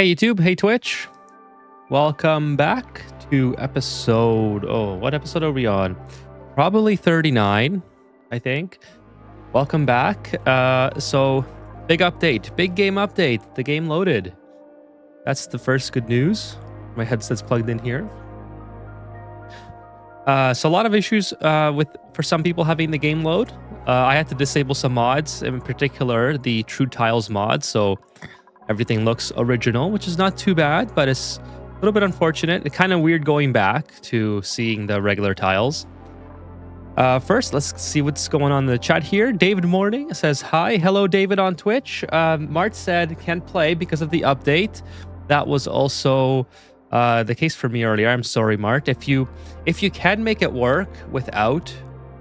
Hey YouTube, hey Twitch. Welcome back to episode, what episode are we on? Probably 39, I think. Welcome back. So big update, big game update. The game loaded. That's the first good news. My headset's plugged in here. So a lot of issues for some people having the game load. I had to disable some mods, in particular the True Tiles mod, so everything looks original, which is not too bad, but it's a little bit unfortunate. It's kind of weird going back to seeing the regular tiles. First, let's see what's going on in the chat here. David Morning says, hi. Hello, David on Twitch. Mart said can't play because of the update. That was also the case for me earlier. I'm sorry, Mart. If you can make it work without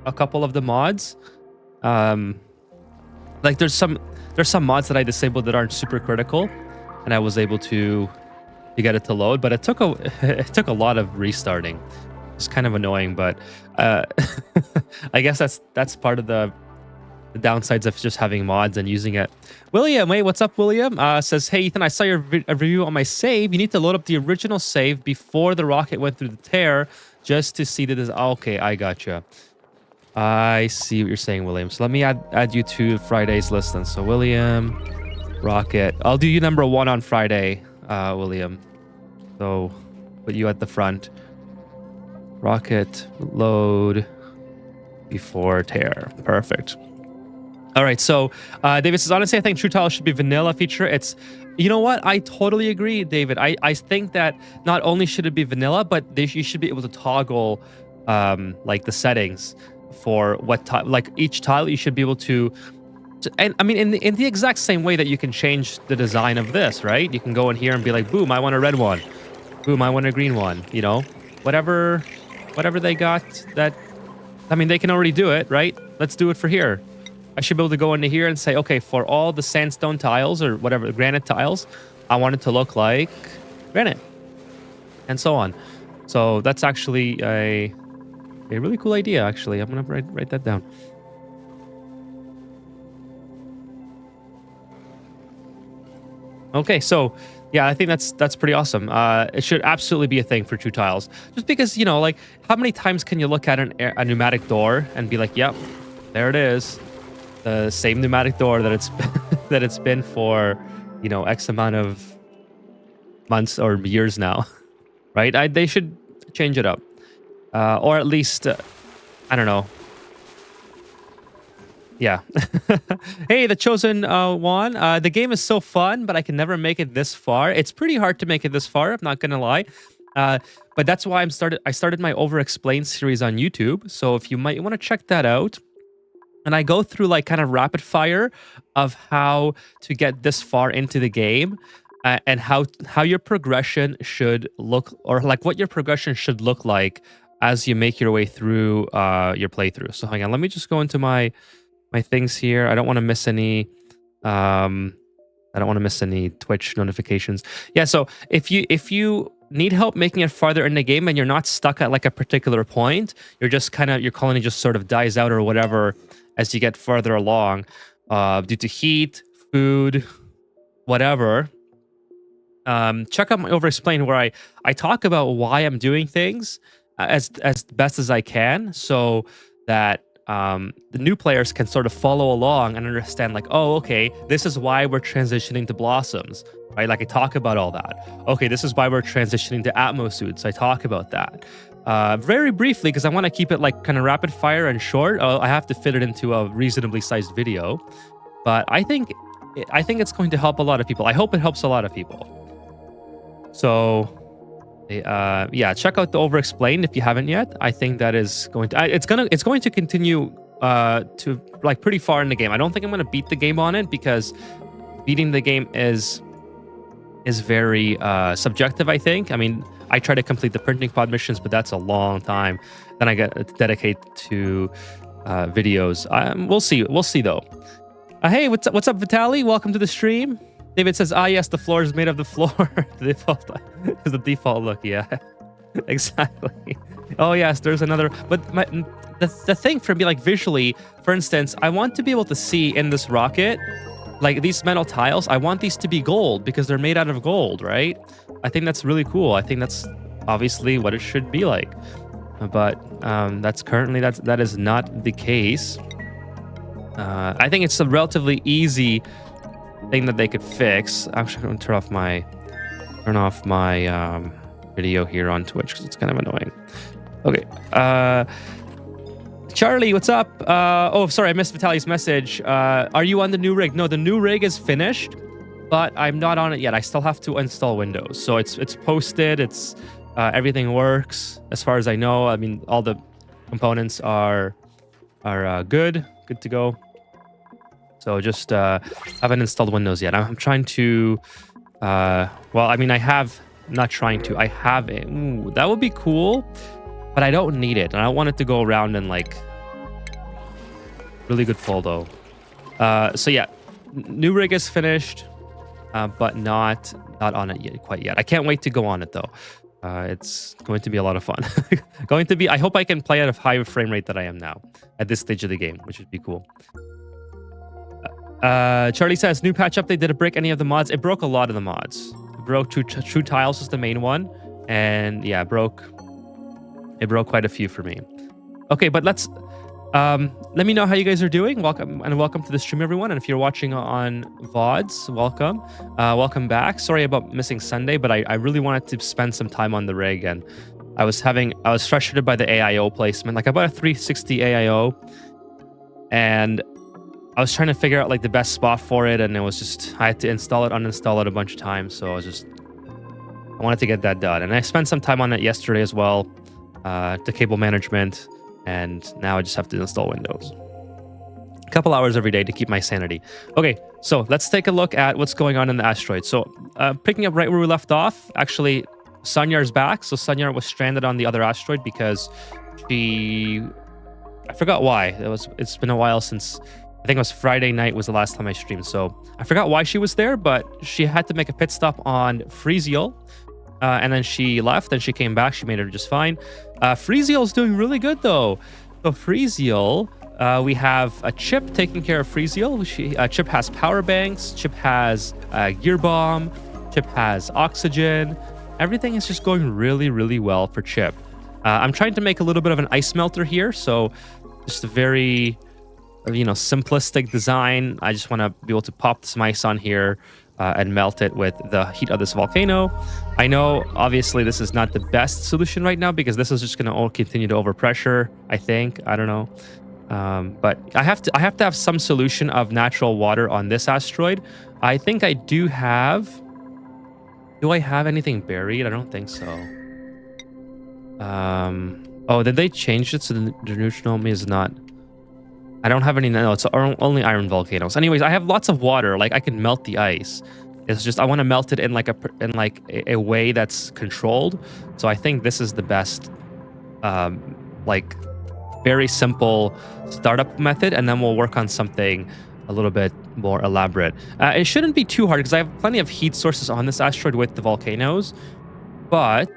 a couple of the mods, like there's some mods that I disabled that aren't super critical, and I was able to get it to load, but it took a lot of restarting. It's kind of annoying, but I guess that's part of the downsides of just having mods and using it. William, hey, what's up, William? Says, hey, Ethan, I saw your review on my save. You need to load up the original save before the rocket went through the tear just to see that okay, I gotcha. I see what you're saying, William. So let me add you to Friday's list then. So William, rocket. I'll do you number 1 on Friday, William. So put you at the front. Rocket load before tear. Perfect. All right. So David says, honestly, I think True Tiles should be vanilla feature. You know what? I totally agree, David. I think that not only should it be vanilla, but you should be able to toggle like the settings for what tile, like each tile you should be able to, and I mean in the exact same way that you can change the design of this, right? You can go in here and be like, boom, I want a red one, boom, I want a green one, you know, whatever they got. That, I mean, they can already do it, right? Let's do it for here. I should be able to go into here and say, okay, for all the sandstone tiles or whatever, granite tiles, I want it to look like granite, and so on. So that's actually a really cool idea, actually. I'm gonna write that down. Okay, so yeah, I think that's pretty awesome. It should absolutely be a thing for True Tiles, just because, you know, like, how many times can you look at a pneumatic door and be like, yep, there it is, the same pneumatic door that it's been for, you know, X amount of months or years now, right? They should change it up. Or at least, I don't know. Yeah. Hey, the chosen one. The game is so fun, but I can never make it this far. It's pretty hard to make it this far, I'm not gonna lie. But that's why I started my Over-Explain series on YouTube. So if you might want to check that out. And I go through like kind of rapid fire of how to get this far into the game. And how your progression should look, or like what your progression should look like as you make your way through your playthrough. So hang on, let me just go into my things here. I don't want to miss any Twitch notifications. Yeah, so if you need help making it farther in the game and you're not stuck at like a particular point, your colony just sort of dies out or whatever as you get further along, due to heat, food, whatever. Check out my Over-Explain, where I talk about why I'm doing things as best as I can, so that the new players can sort of follow along and understand, like, oh, okay, this is why we're transitioning to blossoms, right? Like, I talk about all that. Okay, this is why we're transitioning to Atmo suits. I talk about that very briefly, because I want to keep it like kind of rapid fire and short. I have to fit it into a reasonably sized video, but I think it's going to help a lot of people. I hope it helps a lot of people. So yeah, check out the Over-Explain if you haven't yet. I think that is going to it's going to continue to like pretty far in the game. I don't think I'm going to beat the game on it, because beating the game is very subjective, I think. I mean, I try to complete the printing pod missions, but that's a long time. Then I get to dedicate to videos. We'll see though. Hey, what's up, Vitaly? Welcome to the stream. David says, yes, the floor is made of the floor. The default is the default look. Yeah, exactly. Oh, yes, there's another. But the thing for me, like visually, for instance, I want to be able to see in this rocket like these metal tiles, I want these to be gold because they're made out of gold, right? I think that's really cool. I think that's obviously what it should be like. But that is not the case. I think it's a relatively easy thing that they could fix. Actually, I'm going to turn off my video here on Twitch because it's kind of annoying. Okay. Charlie, what's up? Oh, sorry, I missed Vitaly's message. Are you on the new rig? No, the new rig is finished, but I'm not on it yet. I still have to install Windows. So it's posted. It's everything works as far as I know. I mean, all the components are good to go. So just haven't installed Windows yet. I'm trying to. Well, I mean, I have it. Ooh, that would be cool. But I don't need it, and I want it to go around in like really good flow though. So yeah, new rig is finished, but not on it quite yet. I can't wait to go on it though. It's going to be a lot of fun. I hope I can play at a higher frame rate that I am now at this stage of the game, which would be cool. Charlie says new patch update. Did it break any of the mods? It broke a lot of the mods. It broke True Tiles is the main one, and yeah, it broke quite a few for me. Okay, but let me know how you guys are doing. Welcome to the stream, everyone. And if you're watching on VODs, welcome. Welcome back. Sorry about missing Sunday, but I really wanted to spend some time on the rig, and I was frustrated by the AIO placement. Like I bought a 360 AIO, and I was trying to figure out like the best spot for it, and it was just I had to install it, uninstall it a bunch of times. So I wanted to get that done, and I spent some time on it yesterday as well. To cable management, and now I just have to install Windows. A couple hours every day to keep my sanity. Okay, so let's take a look at what's going on in the asteroid. So picking up right where we left off, actually Sanyar's back. So Sanyar was stranded on the other asteroid because I forgot why. It's been a while since, I think it was Friday night was the last time I streamed. So I forgot why she was there, but she had to make a pit stop on Freesial. And then she left, and she came back. She made it just fine. Freesial is doing really good, though. So Freesial, we have a Chip taking care of Freesial. Chip has power banks. Chip has gear bomb. Chip has oxygen. Everything is just going really, really well for Chip. I'm trying to make a little bit of an ice melter here. So just a very, simplistic design. I just want to be able to pop some ice on here. And melt it with the heat of this volcano. I know, obviously, this is not the best solution right now because this is just going to all continue to overpressure. I think. I don't know, but I have to have some solution of natural water on this asteroid. I think I do have. Do I have anything buried? I don't think so. Oh, did they change it so the neutron is not? I don't have any. No, it's only iron volcanoes. Anyways, I have lots of water. Like I can melt the ice. It's just I want to melt it in a way that's controlled. So I think this is the best, very simple startup method, and then we'll work on something a little bit more elaborate. It shouldn't be too hard because I have plenty of heat sources on this asteroid with the volcanoes, but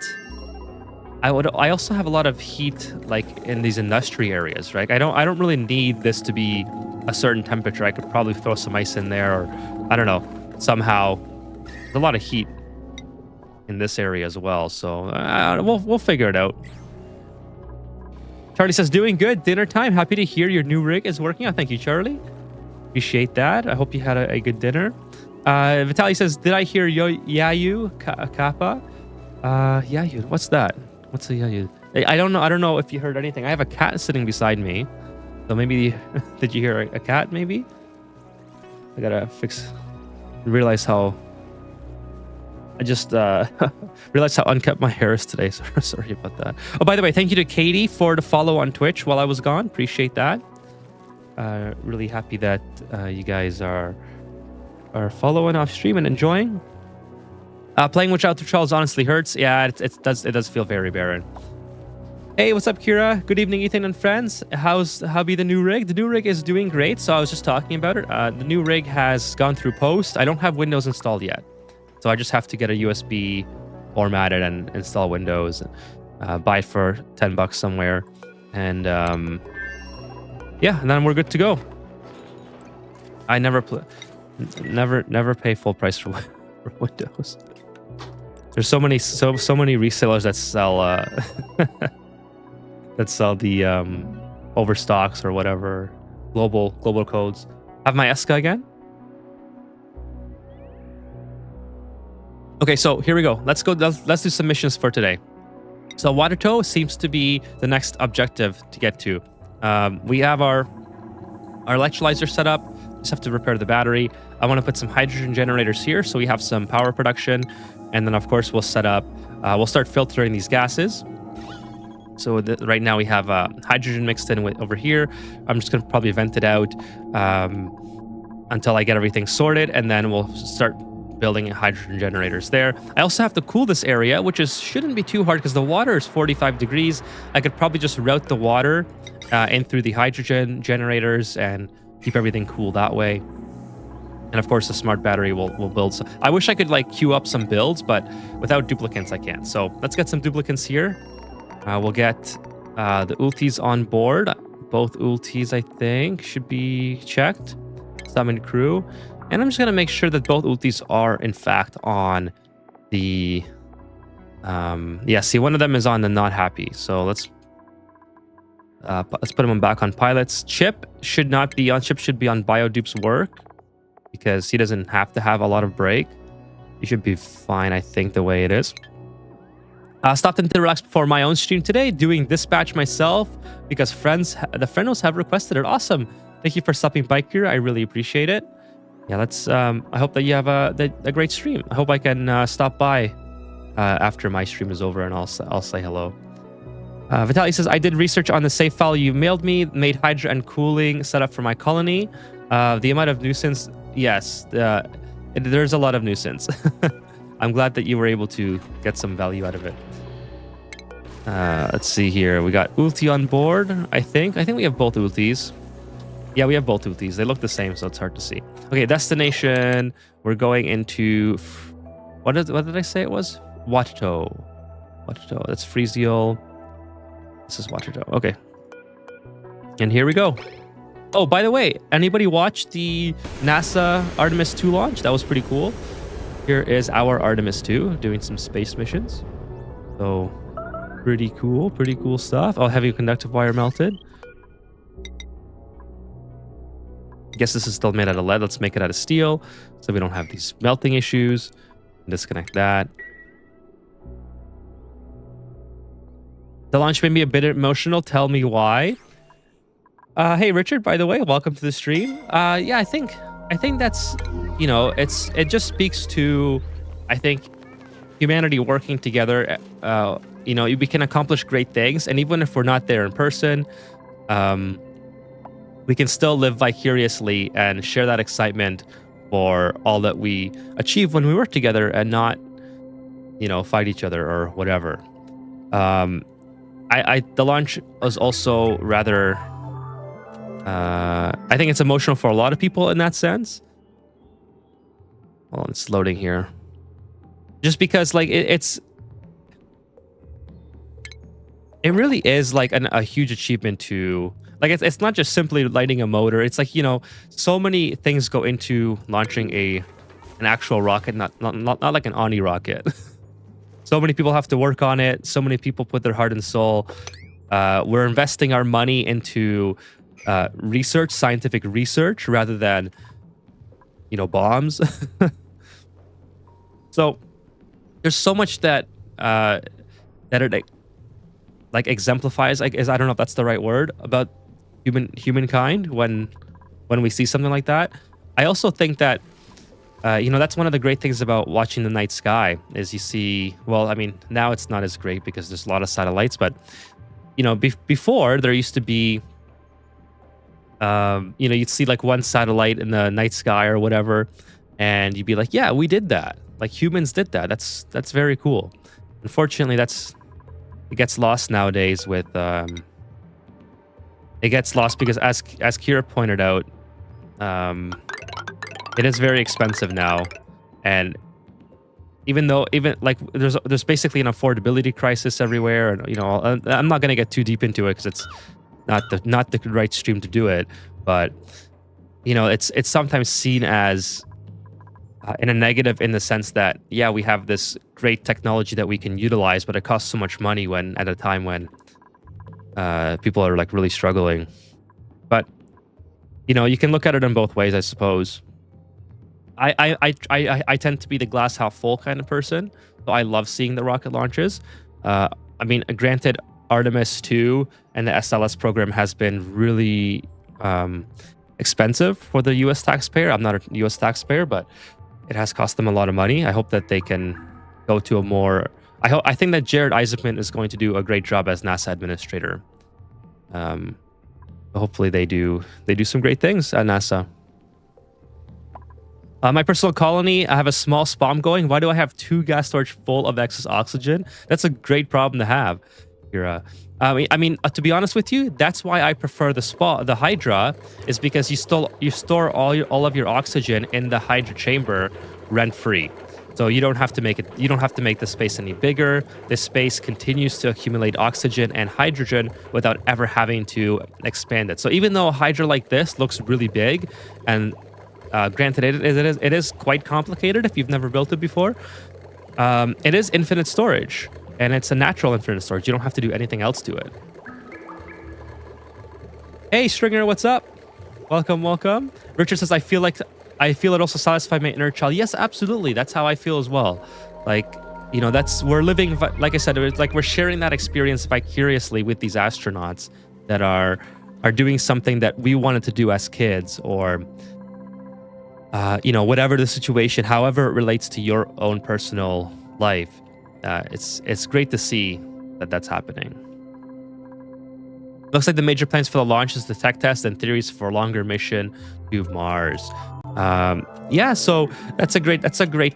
I also have a lot of heat like in these industry areas, right? I don't really need this to be a certain temperature. I could probably throw some ice in there, or I don't know, somehow. There's a lot of heat in this area as well, so we'll figure it out. Charlie says, doing good, dinner time. Happy to hear your new rig is working out. Thank you, Charlie. Appreciate that. I hope you had a good dinner. Vitaly says, did I hear Yayu Kappa? Yayu, what's that? What's a Yayu? I don't know if you heard anything. I have a cat sitting beside me. So maybe, did you hear a cat maybe? I gotta realize how, I just realized how unkept my hair is today. So sorry about that. Oh, by the way, thank you to Katie for the follow on Twitch while I was gone. Appreciate that. Really happy that you guys are following off stream and enjoying. Playing without the trolls honestly hurts. Yeah, it does feel very barren. Hey, what's up, Kira? Good evening, Ethan and friends. How be the new rig? The new rig is doing great. So I was just talking about it. The new rig has gone through post. I don't have Windows installed yet, so I just have to get a USB formatted and install Windows. Buy it for $10 somewhere, and yeah, and then we're good to go. I never Never pay full price for, for Windows. There's so many resellers that sell that sell the overstocks or whatever, global codes. Have my ESCA again. Okay, so here we go. Let's go. Let's do some missions for today. So water tow seems to be the next objective to get to. We have our electrolyzer set up. Just have to repair the battery. I want to put some hydrogen generators here so we have some power production. And then, of course, we'll set up, we'll start filtering these gases. So right now we have hydrogen mixed in with over here. I'm just going to probably vent it out until I get everything sorted. And then we'll start building hydrogen generators there. I also have to cool this area, which shouldn't be too hard because the water is 45 degrees. I could probably just route the water in through the hydrogen generators and keep everything cool that way. And of course, the smart battery will build. So I wish I could like queue up some builds, but without duplicants, I can't. So let's get some duplicants here. We'll get the ultis on board. Both ultis, I think, should be checked. Summon crew. And I'm just going to make sure that both ultis are, in fact, on the... yeah, see, one of them is on the not happy. So let's put him back on pilots. Chip should not be on. Chip should be on Biodupe's work because he doesn't have to have a lot of break. He should be fine, I think, the way it is. Stopped in to relax before my own stream today, doing dispatch myself because the friendos have requested it. Awesome. Thank you for stopping by here. I really appreciate it. Yeah, let's. I hope that you have a great stream. I hope I can stop by after my stream is over and I'll say hello. Vitaly says, I did research on the save file you mailed me, made hydro and cooling set up for my colony. The amount of nuisance, yes, there's a lot of nuisance. I'm glad that you were able to get some value out of it. Let's see here. We got ulti on board, I think. I think we have both ultis. Yeah, we have both ultis. They look the same, so it's hard to see. Okay, destination. We're going into... What did I say it was? Watertow. Watertow. That's Freezeal. This is Watertow. Okay. And here we go. Oh, by the way, anybody watch the NASA Artemis 2 launch? That was pretty cool. Here is our Artemis 2 doing some space missions. So, pretty cool stuff. Oh, heavy conductive wire melted. Guess this is still made out of lead. Let's make it out of steel so we don't have these melting issues. Disconnect that. The launch made me a bit emotional. Tell me why. Hey, Richard, by the way, welcome to the stream. Yeah, I think that's, you know, it just speaks to, I think, humanity working together. You know, we can accomplish great things. And even if we're not there in person, we can still live vicariously and share that excitement for all that we achieve when we work together and not, you know, fight each other or whatever. The launch was also rather, I think it's emotional for a lot of people in that sense. Well, it's loading here. Just because, like, it really is like a huge achievement to, like, it's not just simply lighting a motor. It's like, you know, so many things go into launching an actual rocket, not like an Ani rocket. So many people have to work on it. So many people put their heart and soul. We're investing our money into research, scientific research, rather than, you know, bombs. So there's so much that it like exemplifies. I don't know if that's the right word, about humankind when we see something like that. I also think that you know, that's one of the great things about watching the night sky is you see, well, I mean, now it's not as great because there's a lot of satellites, but, you know, before there used to be, you know, you'd see like one satellite in the night sky or whatever, and you'd be like, yeah, we did that. Like, humans did that. That's very cool. Unfortunately, it gets lost nowadays with, it gets lost because as Kira pointed out, it is very expensive now, and even like there's basically an affordability crisis everywhere, and, you know, I'm not gonna get too deep into it because it's not the right stream to do it, but, you know, it's sometimes seen as in a negative in the sense that, yeah, we have this great technology that we can utilize, but it costs so much money when at a time when people are like really struggling. But you can look at it in both ways, I suppose. I tend to be the glass half full kind of person, so I love seeing the rocket launches. I mean, granted, Artemis 2 and the SLS program has been really expensive for the U.S. taxpayer. I'm not a U.S. taxpayer, but it has cost them a lot of money. I hope that they can go to a more. I think that Jared Isaacman is going to do a great job as NASA administrator. Hopefully they do some great things at NASA. My personal colony, I have a small spawn going. Why do I have 2 gas storage full of excess oxygen? That's a great problem to have, Kira. I mean, to be honest with you, that's why I prefer the Hydra, is because you store all of your oxygen in the Hydra chamber rent free. So you don't have to make the space any bigger. This space continues to accumulate oxygen and hydrogen without ever having to expand it. So even though a Hydra like this looks really big, and granted it is quite complicated if you've never built it before, it is infinite storage. And it's a natural infinite storage. You don't have to do anything else to it. Hey, Stringer, what's up? Welcome, welcome. Richard says, I feel it also satisfies my inner child. Yes, absolutely. That's how I feel as well. Like, we're living, like I said, it's like we're sharing that experience vicariously with these astronauts that are doing something that we wanted to do as kids, or, whatever the situation, however it relates to your own personal life. It's great to see that that's happening. Looks like the major plans for the launch is the tech test and theories for a longer mission to Mars. Yeah, so that's a great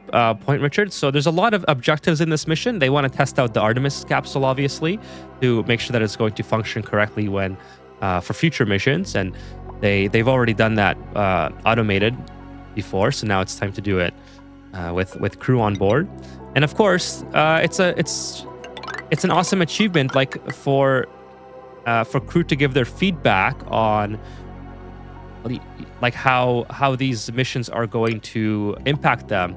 point, Richard. So there's a lot of objectives in this mission. They want to test out the Artemis capsule, obviously, to make sure that it's going to function correctly when for future missions. And they've already done that automated before, so now it's time to do it with crew on board. And of course, it's an awesome achievement, like for crew to give their feedback on like how these missions are going to impact them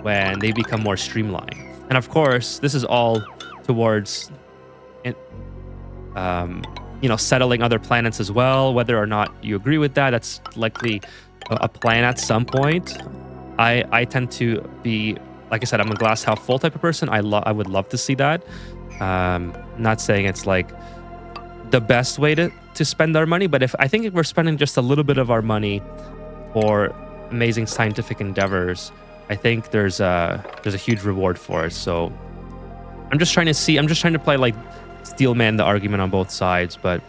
when they become more streamlined. And of course, this is all towards settling other planets as well. Whether or not you agree with that, that's likely a plan at some point. I tend to be, like I said, I'm a glass half full type of person. I would love to see that. Not saying it's like the best way to spend our money, but I think if we're spending just a little bit of our money for amazing scientific endeavors, I think there's a huge reward for it. So I'm just trying to play like steelman the argument on both sides, but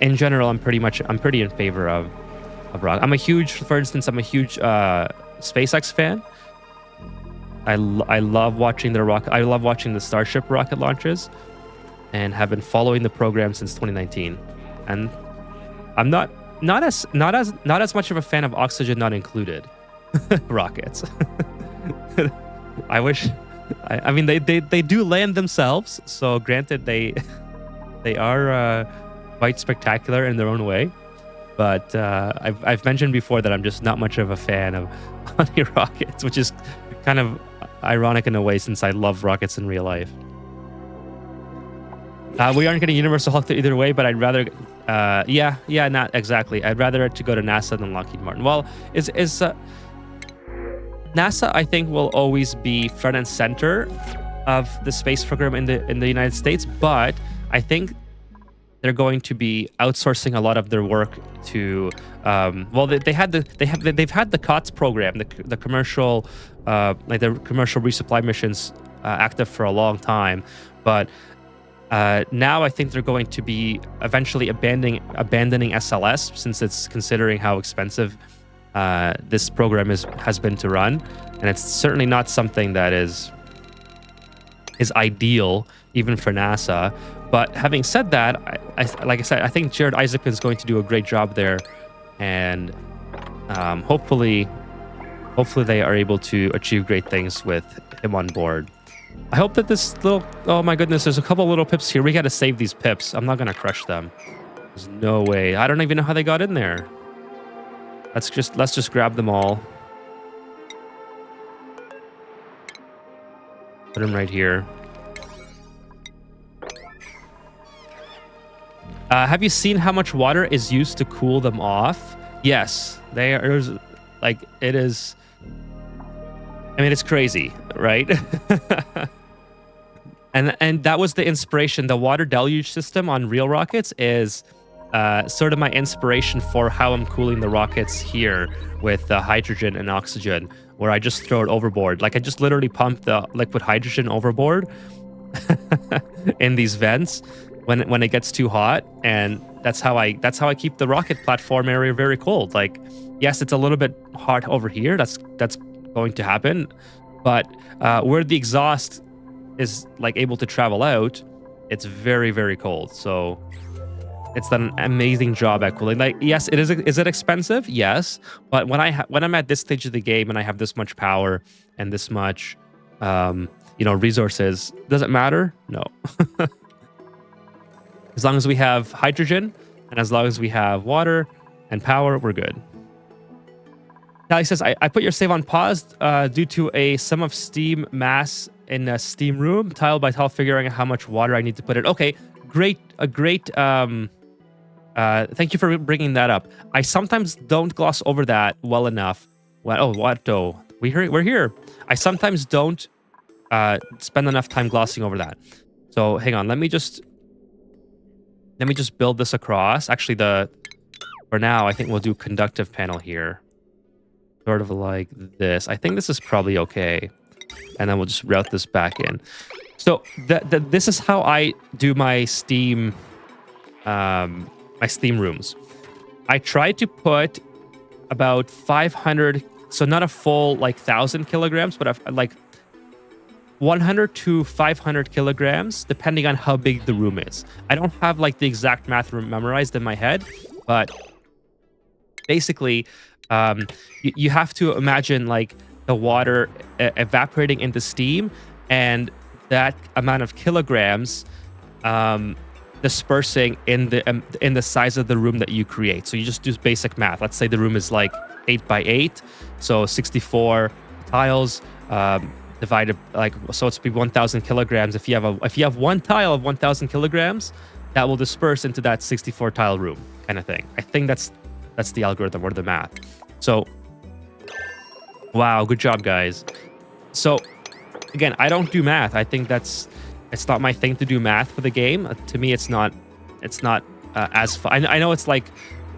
in general, I'm pretty in favor of rocket. For instance, I'm a huge SpaceX fan. I love watching the Starship rocket launches, and have been following the program since 2019. And I'm not as much of a fan of oxygen not included rockets. I wish. I mean, they do land themselves. So granted, they are quite spectacular in their own way. But I've mentioned before that I'm just not much of a fan of honey rockets, which is kind of ironic in a way since I love rockets in real life. We aren't getting Universal Hulk either way, but I'd rather, not exactly. I'd rather it to go to NASA than Lockheed Martin. Well, NASA, I think, will always be front and center of the space program in the United States, but I think they're going to be outsourcing a lot of their work to. They've had the COTS program, the commercial, like the commercial resupply missions, active for a long time, but. Now I think they're going to be eventually abandoning SLS, since it's considering how expensive this program has been to run, and it's certainly not something that is ideal even for NASA. But having said that, like I said, I think Jared Isaacman is going to do a great job there, and hopefully they are able to achieve great things with him on board. I hope that this little... Oh my goodness, there's a couple little pips here. We got to save these pips. I'm not going to crush them. There's no way. I don't even know how they got in there. Let's just grab them all. Put them right here. Have you seen how much water is used to cool them off? Yes, there's like it is. I mean, it's crazy, right? and that was the inspiration. The water deluge system on real rockets is sort of my inspiration for how I'm cooling the rockets here with hydrogen and oxygen, where I just throw it overboard. Like I just literally pump the liquid hydrogen overboard in these vents when it gets too hot, and that's how I keep the rocket platform area very cold. Like, yes, it's a little bit hot over here. That's going to happen, but where the exhaust is like able to travel out, it's very, very cold. So it's done an amazing job at cooling. Like, yes, it is. Is it expensive? Yes, but when I'm at this stage of the game and I have this much power and this much, resources, does it matter? No. As long as we have hydrogen and as long as we have water and power, we're good. Tally says, I put your save on pause due to a sum of steam mass in a steam room, tile by tile, figuring out how much water I need to put in. Okay, great. Thank you for bringing that up. I sometimes don't gloss over that well enough. We're here. I sometimes don't spend enough time glossing over that. So hang on, let me just build this across. Actually, for now, I think we'll do conductive panel here. Sort of like this. I think this is probably okay. And then we'll just route this back in. So this is how I do my steam rooms. I try to put about 500, so not a full like 1,000 kilograms, but like 100 to 500 kilograms, depending on how big the room is. I don't have like the exact math memorized in my head, but basically, you have to imagine like the water evaporating into steam, and that amount of kilograms dispersing in the size of the room that you create. So you just do basic math. Let's say the room is like 8 by 8, so 64 tiles. Divided so it's be 1,000 kilograms. If you have one tile of 1,000 kilograms, that will disperse into that 64 tile room kind of thing. I think that's the algorithm or the math. So, wow, good job, guys. So, again, I don't do math. I think it's not my thing to do math for the game. To me, it's not as fun. I know it's like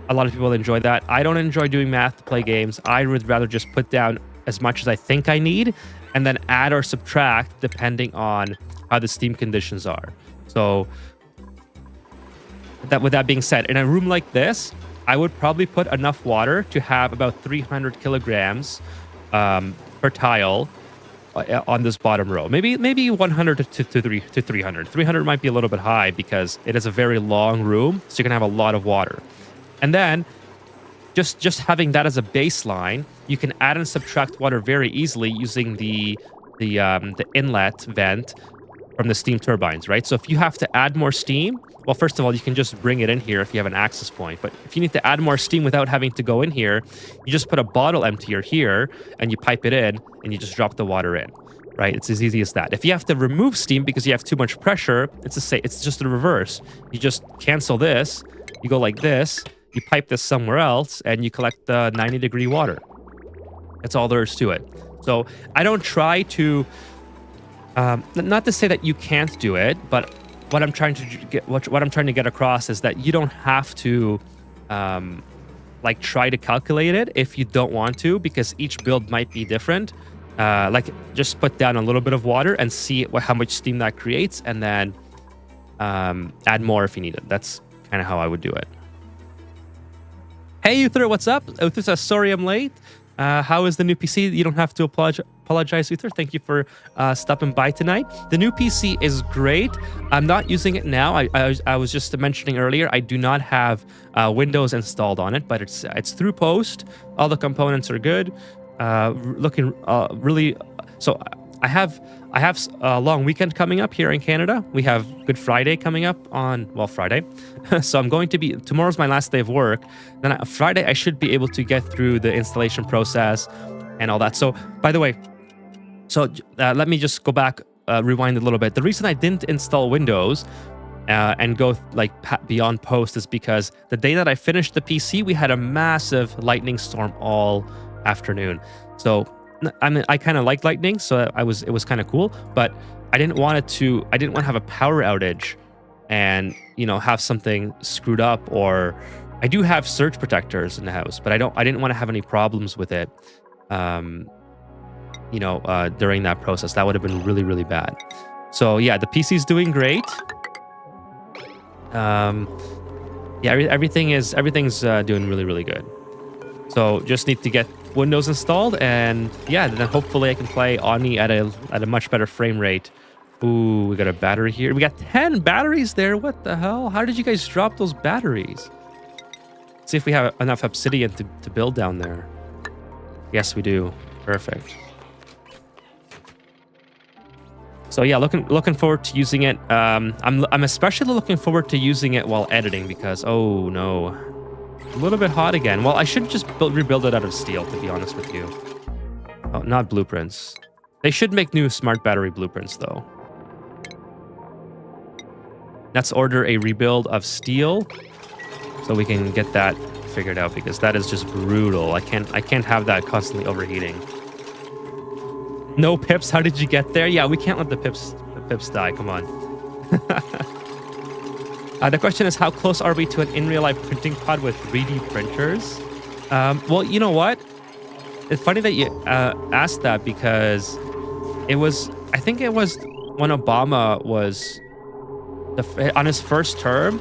a lot of people enjoy that. I don't enjoy doing math to play games. I would rather just put down as much as I think I need, and then add or subtract depending on how the steam conditions are. So with that being said, in a room like this, I would probably put enough water to have about 300 kilograms per tile on this bottom row. Maybe 100 to 300. 300 might be a little bit high because it is a very long room, so you're gonna have a lot of water. And then just having that as a baseline, you can add and subtract water very easily using the inlet vent from the steam turbines, right? So if you have to add more steam, well, first of all, you can just bring it in here if you have an access point. But if you need to add more steam without having to go in here, you just put a bottle emptier here and you pipe it in and you just drop the water in, right? It's as easy as that. If you have to remove steam because you have too much pressure, it's just the reverse. You just cancel this, you go like this, you pipe this somewhere else, and you collect the 90-degree water. That's all there is to it. So I don't try to, not to say that you can't do it, but what I'm trying to get across is that you don't have to like try to calculate it if you don't want to, because each build might be different. Like just put down a little bit of water and see how much steam that creates, and then add more if you need it. That's kind of how I would do it. Hey, Uther, what's up? Uther says, sorry I'm late. How is the new PC? You don't have to apologize, Uther. Thank you for stopping by tonight. The new PC is great. I'm not using it now. I was just mentioning earlier, I do not have Windows installed on it, but it's through Post. All the components are good. Looking really... So I have a long weekend coming up here in Canada. We have Good Friday coming up on, well, Friday. So I'm going to be, tomorrow's my last day of work. Then Friday, I should be able to get through the installation process and all that. So, by the way, let me just go back rewind a little bit. The reason I didn't install Windows and go like beyond post is because the day that I finished the PC, we had a massive lightning storm all afternoon. So I mean, I kind of like lightning, so it was kind of cool, but I didn't want to have a power outage and, you know, have something screwed up. Or I do have surge protectors in the house, but I didn't want to have any problems with it. You know, during that process, that would have been really, really bad. So yeah, the PC's doing great. Yeah, everything's doing really, really good. So just need to get Windows installed, and yeah, then hopefully I can play Oni at a much better frame rate. Ooh, we got a battery here. We got 10 batteries there. What the hell? How did you guys drop those batteries? See if we have enough obsidian to build down there. Yes, we do. Perfect. So yeah, looking forward to using it. I'm especially looking forward to using it while editing because, oh no, a little bit hot again. Well, I should just rebuild it out of steel, to be honest with you. Oh, not blueprints. They should make new smart battery blueprints though. Let's order a rebuild of steel so we can get that figured out, because that is just brutal. I can't have that constantly overheating. No pips. How did you get there? Yeah, we can't let the pips die. Come on. The question is, how close are we to an in real life printing pod with 3D printers? Well, you know what? It's funny that you asked that, because I think it was when Obama was on his first term.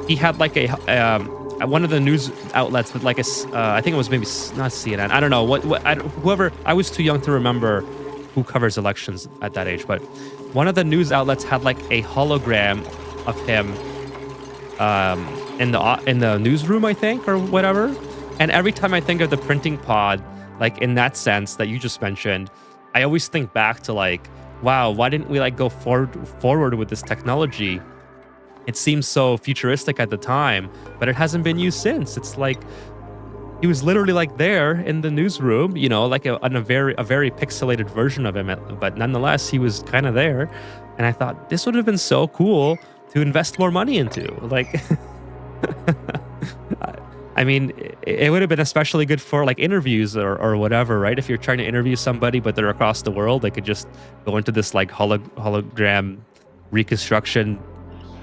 He had like one of the news outlets with like I think it was maybe not CNN. I don't know whoever. I was too young to remember who covers elections at that age, but one of the news outlets had like a hologram of him in the newsroom, I think, or whatever. And every time I think of the printing pod, like in that sense that you just mentioned, I always think back to like, wow, why didn't we like go forward with this technology? It seems so futuristic at the time, but it hasn't been used since. It's like he was literally like there in the newsroom, you know, like a very pixelated version of him, but nonetheless, he was kind of there. And I thought this would have been so cool to invest more money into. Like, I mean, it would have been especially good for like interviews or whatever, right? If you're trying to interview somebody, but they're across the world, they could just go into this like hologram reconstruction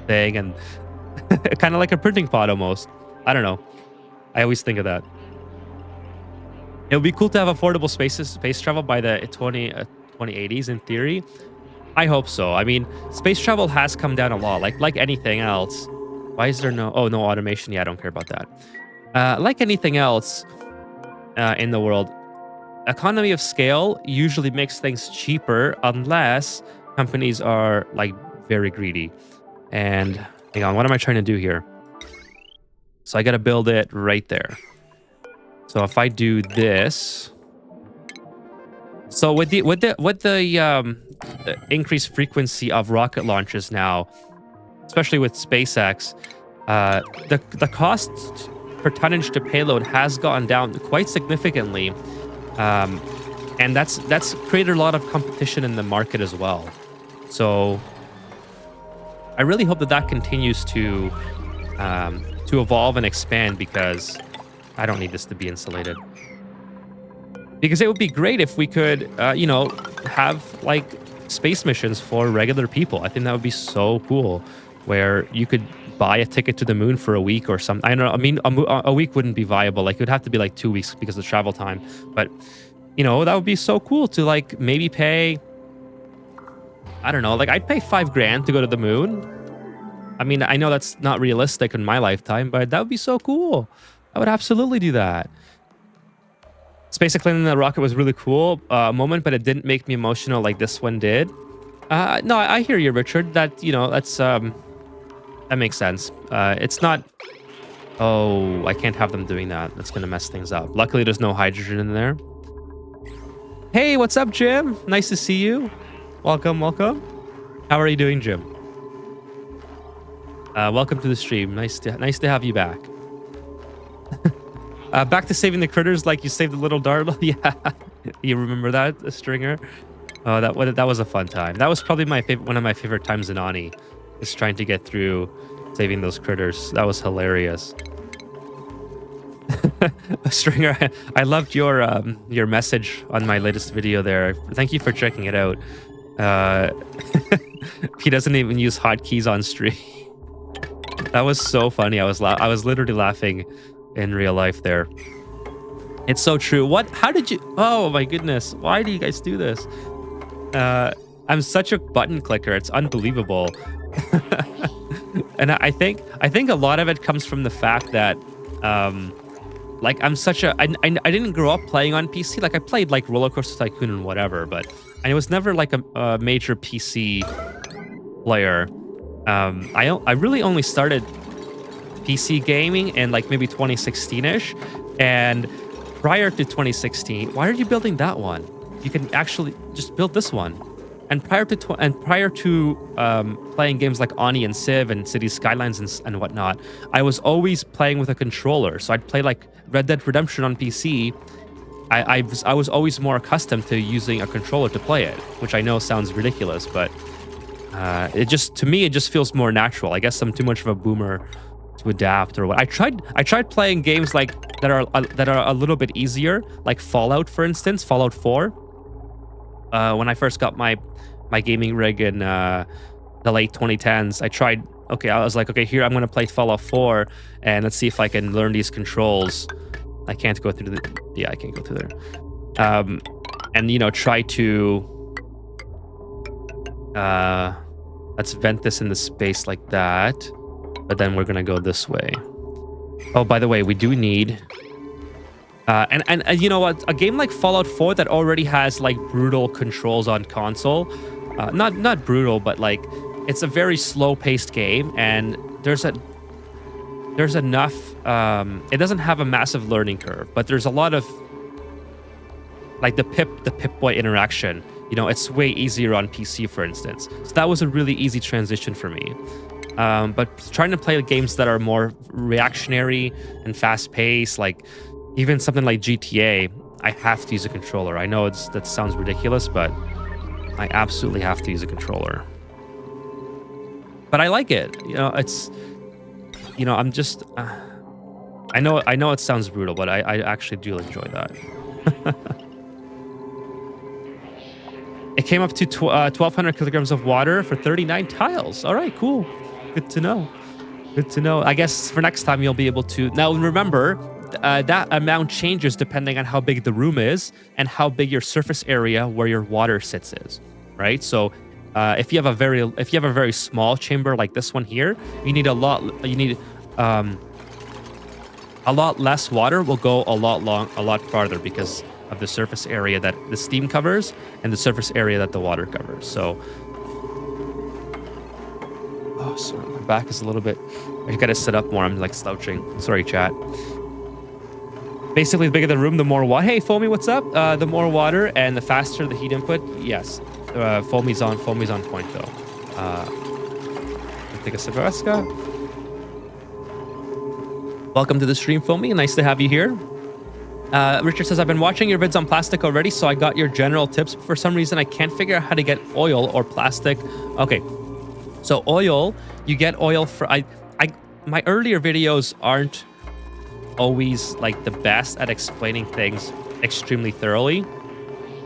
thing, and kind of like a printing pod almost. I don't know. I always think of that. It would be cool to have affordable space travel by the 2080s in theory. I hope so. I mean, space travel has come down a lot, like anything else. Why is there no automation? Yeah, I don't care about that. Like anything else in the world, economy of scale usually makes things cheaper unless companies are like very greedy. And hang on, what am I trying to do here? So I got to build it right there. So if I do this, so with the increased frequency of rocket launches now, especially with SpaceX, the cost per tonnage to payload has gone down quite significantly, and that's created a lot of competition in the market as well. So I really hope that continues to evolve and expand, because I don't need this to be insulated. Because it would be great if we could, you know, have like space missions for regular people. I think that would be so cool, where you could buy a ticket to the moon for a week or something. I don't know. I mean, a week wouldn't be viable. Like it would have to be like 2 weeks because of travel time. But, you know, that would be so cool to like maybe pay, I don't know, like I'd pay $5,000 to go to the moon. I mean, I know that's not realistic in my lifetime, but that would be so cool. I would absolutely do that. SpaceX landing the rocket was really cool moment, but it didn't make me emotional like this one did. No, I hear you, Richard. That, you know, that's that makes sense. It's not. Oh, I can't have them doing that. That's gonna mess things up. Luckily, there's no hydrogen in there. Hey, what's up, Jim? Nice to see you. Welcome, welcome. How are you doing, Jim? Welcome to the stream. Nice to have you back. Back to saving the critters like you saved the little dart. Yeah, you remember that, Stringer? Oh, that was a fun time. That was probably one of my favorite times in Ani, is trying to get through saving those critters. That was hilarious. Stringer, I loved your message on my latest video there. Thank you for checking it out. He doesn't even use hotkeys on stream. That was so funny. I was literally laughing in real life there. It's so true. What? How did you? Oh my goodness! Why do you guys do this? I'm such a button clicker. It's unbelievable. And I think a lot of it comes from the fact that like I'm such a I didn't grow up playing on PC. Like I played like Roller Coaster Tycoon and whatever, but I was never like a major PC player. I really only started PC gaming in like maybe 2016ish, and prior to 2016, why are you building that one? You can actually just build this one. And prior to playing games like Ani and Civ and Cities Skylines and whatnot, I was always playing with a controller. So I'd play like Red Dead Redemption on PC. I was always more accustomed to using a controller to play it, which I know sounds ridiculous, but to me it just feels more natural. I guess I'm too much of a boomer to adapt or what. I tried playing games like that are a little bit easier, like Fallout, for instance, Fallout 4. When I first got my gaming rig in the late 2010s, I was like, okay, here I'm gonna play Fallout 4 and let's see if I can learn these controls. I can't go through I can't go through there. And try to let's vent this in the space like that, but then we're gonna go this way. Oh, by the way, we do need and you know what? A game like Fallout 4 that already has like brutal controls on console, not brutal, but like it's a very slow-paced game, and there's enough. It doesn't have a massive learning curve, but there's a lot of like the Pip-Boy interaction. It's way easier on PC, for instance. So that was a really easy transition for me. But trying to play games that are more reactionary and fast-paced, like even something like GTA, I have to use a controller. I know that sounds ridiculous, but I absolutely have to use a controller. But I like it. It's, I'm just, I know it sounds brutal, but I actually do enjoy that. It came up to 1,200 kilograms of water for 39 tiles. All right, cool. Good to know. Good to know. I guess for next time you'll be able to. Now remember, that amount changes depending on how big the room is and how big your surface area where your water sits is, right? So if you have a very small chamber like this one here, you need a lot less water. Will go a lot farther because of the surface area that the steam covers and the surface area that the water covers. So sorry, my back is a little bit, I gotta sit up more. I'm like slouching. Sorry, chat. Basically, the bigger the room, the more water. Hey, Foamy, what's up? The more water and the faster the heat input. Yes, Foamy's on point though. Take a sip of Esca. Welcome to the stream, Foamy. Nice to have you here. Richard says, I've been watching your vids on plastic already, so I got your general tips. For some reason, I can't figure out how to get oil or plastic. Okay, so oil, you get oil for my earlier videos aren't always like the best at explaining things extremely thoroughly,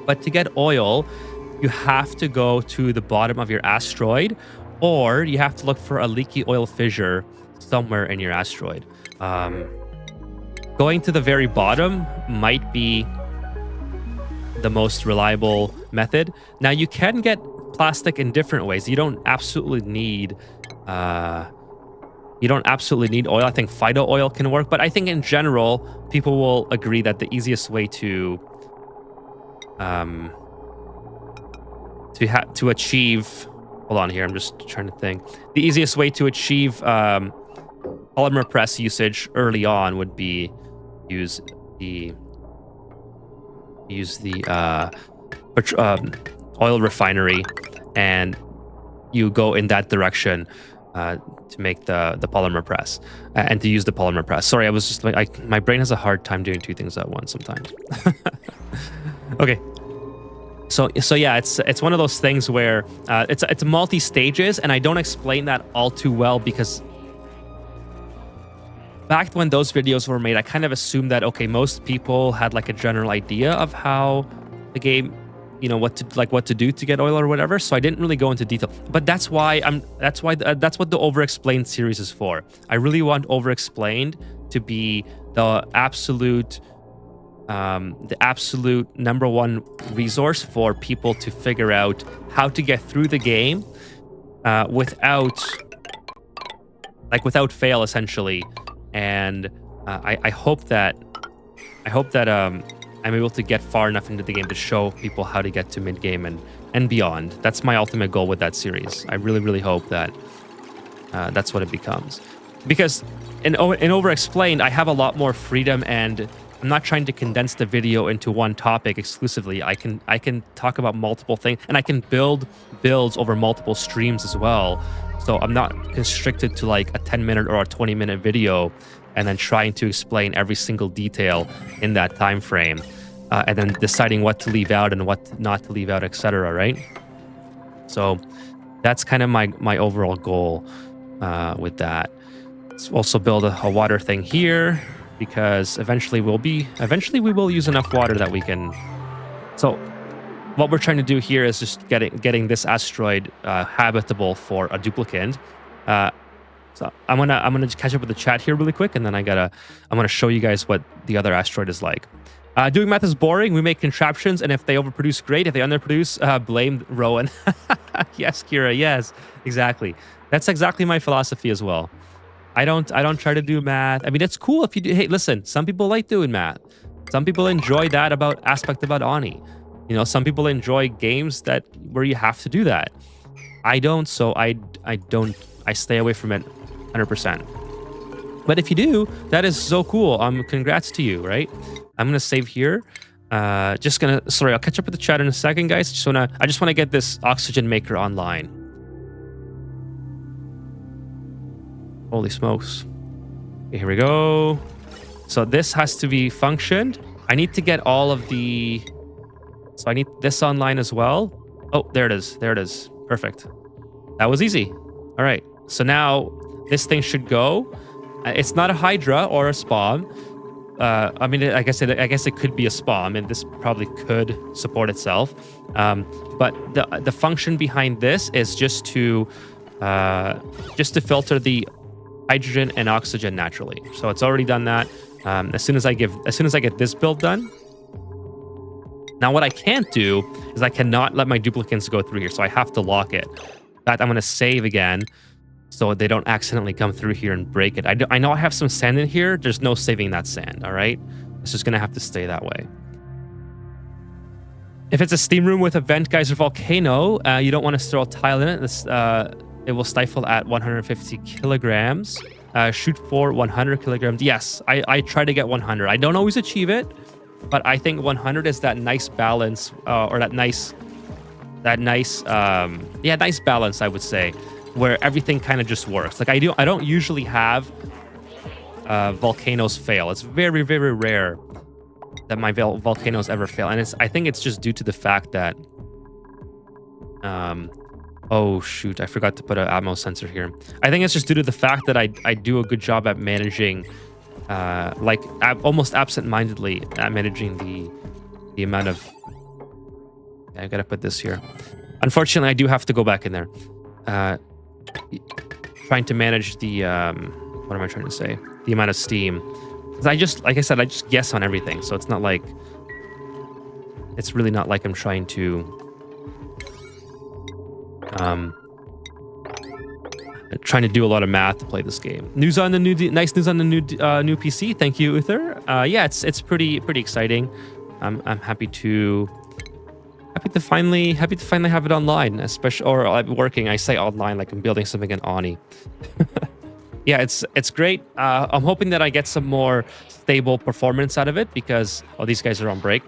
but to get oil you have to go to the bottom of your asteroid, or you have to look for a leaky oil fissure somewhere in your asteroid. Going to the very bottom might be the most reliable method. Now you can get plastic in different ways. You don't absolutely need oil. I think Phyto oil can work, but I think in general, people will agree that the easiest way to achieve. Hold on here. I'm just trying to think. The easiest way to achieve polymer press usage early on would be use the oil refinery, and you go in that direction to make the polymer press and to use the polymer press. Sorry, I was just like, my brain has a hard time doing two things at once sometimes. Okay. So yeah, it's one of those things where it's multi stages, and I don't explain that all too well because back when those videos were made, I kind of assumed that okay, most people had like a general idea of how the game, what to do to get oil or whatever. So I didn't really go into detail. But that's what the Overexplained series is for. I really want Overexplained to be the absolute number one resource for people to figure out how to get through the game without fail, essentially. And I hope that I'm able to get far enough into the game to show people how to get to mid game and beyond. That's my ultimate goal with that series. I really, really hope that that's what it becomes. Because in Overexplained, I have a lot more freedom, and I'm not trying to condense the video into one topic exclusively. I can talk about multiple things, and I can build builds over multiple streams as well. So I'm not constricted to like a 10-minute or a 20-minute video and then trying to explain every single detail in that time frame, and then deciding what to leave out and what not to leave out, etc. Right? So that's kind of my overall goal with that. Let's also build a water thing here, because eventually we will use enough water that we can. So what we're trying to do here is just getting this asteroid habitable for a duplicant. So I'm gonna catch up with the chat here really quick, and then I'm gonna show you guys what the other asteroid is like. Doing math is boring. We make contraptions, and if they overproduce, great. If they underproduce, blame Rowan. Yes, Kira. Yes, exactly. That's exactly my philosophy as well. I don't try to do math. I mean, it's cool if you do. Hey, listen, some people like doing math. Some people enjoy that aspect about Ani. Some people enjoy games where you have to do that. I don't, so I stay away from it 100%. But if you do, that is so cool. Congrats to you, right? I'm gonna save here. I'll catch up with the chat in a second, guys. I just wanna get this oxygen maker online. Holy smokes. Okay, here we go. So this has to be functioned. I need to get all of the... So I need this online as well. Oh, there it is. There it is. Perfect. That was easy. All right. So now this thing should go. It's not a Hydra or a spawn. I mean, I guess it could be a spawn, and this probably could support itself. But the function behind this is just to filter the hydrogen and oxygen naturally. So it's already done that. As soon as I get this build done. Now what I can't do is I cannot let my duplicants go through here, so I have to lock it. In fact, I'm going to save again so they don't accidentally come through here and break it. I know I have some sand in here. There's no saving that sand, all right? It's just going to have to stay that way. If it's a steam room with a vent geyser volcano, you don't want to throw a tile in it. It will stifle at 150 kilograms. Shoot for 100 kilograms. Yes, I try to get 100. I don't always achieve it, but I think 100 is that nice balance, or nice balance, I would say, where everything kind of just works. Like I don't usually have volcanoes fail. It's very, very rare that my volcanoes ever fail, and I think it's just due to the fact that oh shoot, I forgot to put an ammo sensor here. I think it's just due to the fact that I do a good job at managing, almost absent-mindedly at managing the amount of... I gotta put this here. Unfortunately, I do have to go back in there. Trying to manage the... what am I trying to say? The amount of steam. Like I said, I just guess on everything, so it's not like... It's really not like I'm trying to... trying to do a lot of math to play this game. Nice news on the new PC. Thank you, Uther. Yeah, it's pretty exciting. I'm happy to finally have it online, especially or working. I say online like I'm building something in Ani. Yeah, it's great. I'm hoping that I get some more stable performance out of it because these guys are on break.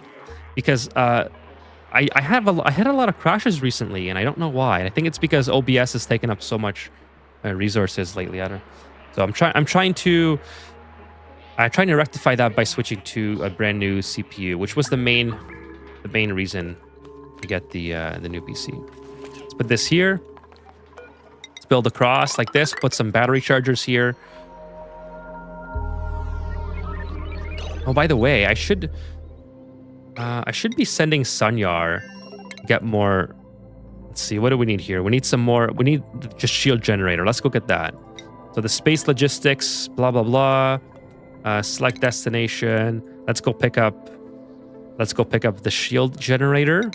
Because I had a lot of crashes recently, and I don't know why. I think it's because OBS has taken up so much resources lately. So I'm trying to rectify that by switching to a brand new CPU, which was the main reason to get the new PC. Let's put this here. Let's build across like this. Put some battery chargers here. Oh, by the way, I should be sending Sunyar to get more. Let's see, what do we need here? We need some more. We need just shield generator. Let's go get that. So the space logistics, blah blah blah. Select destination. Let's go pick up the shield generator.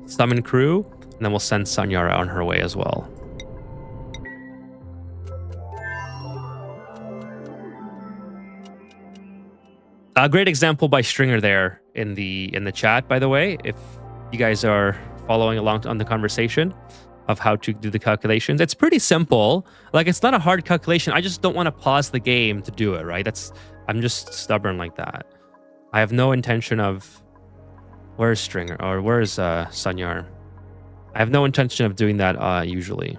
Summon crew, and then we'll send Sunyara on her way as well. A great example by Stringer there in the chat, by the way, if you guys are following along on the conversation of how to do the calculations. It's pretty simple. Like, it's not a hard calculation. I just don't want to pause the game to do it, right? I'm just stubborn like that. I have no intention of... Where's Stringer? Or where's Sunyar? I have no intention of doing that usually.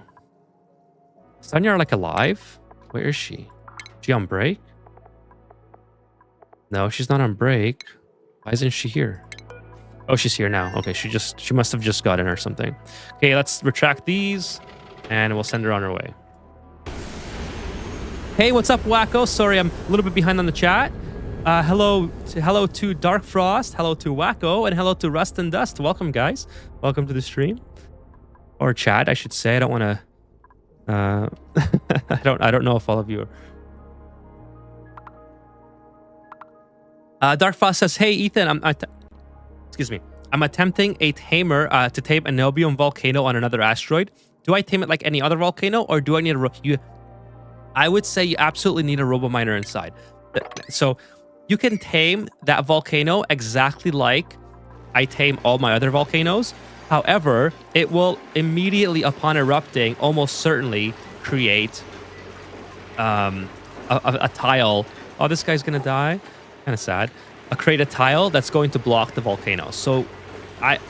Is Sunyar, like, alive? Where is she? Is she on break? No, she's not on break. Why isn't she here? Oh, she's here now. Okay, she must have just got in or something. Okay, let's retract these, and we'll send her on her way. Hey, what's up, Wacko? Sorry, I'm a little bit behind on the chat. Hello to Dark Frost, hello to Wacko, and hello to Rust and Dust. Welcome, guys. Welcome to the stream, or chat, I should say. I don't want to. I don't know if all of you are. Dark Frost says, "Hey, Ethan, excuse me. I'm attempting a tamer to tame a Niobium volcano on another asteroid. Do I tame it like any other volcano, or do I need I would say you absolutely need a RoboMiner inside. So you can tame that volcano exactly like I tame all my other volcanoes. However, it will immediately, upon erupting, almost certainly create a tile. Oh, this guy's gonna die. Kind of sad. Create a tile that's going to block the volcano. So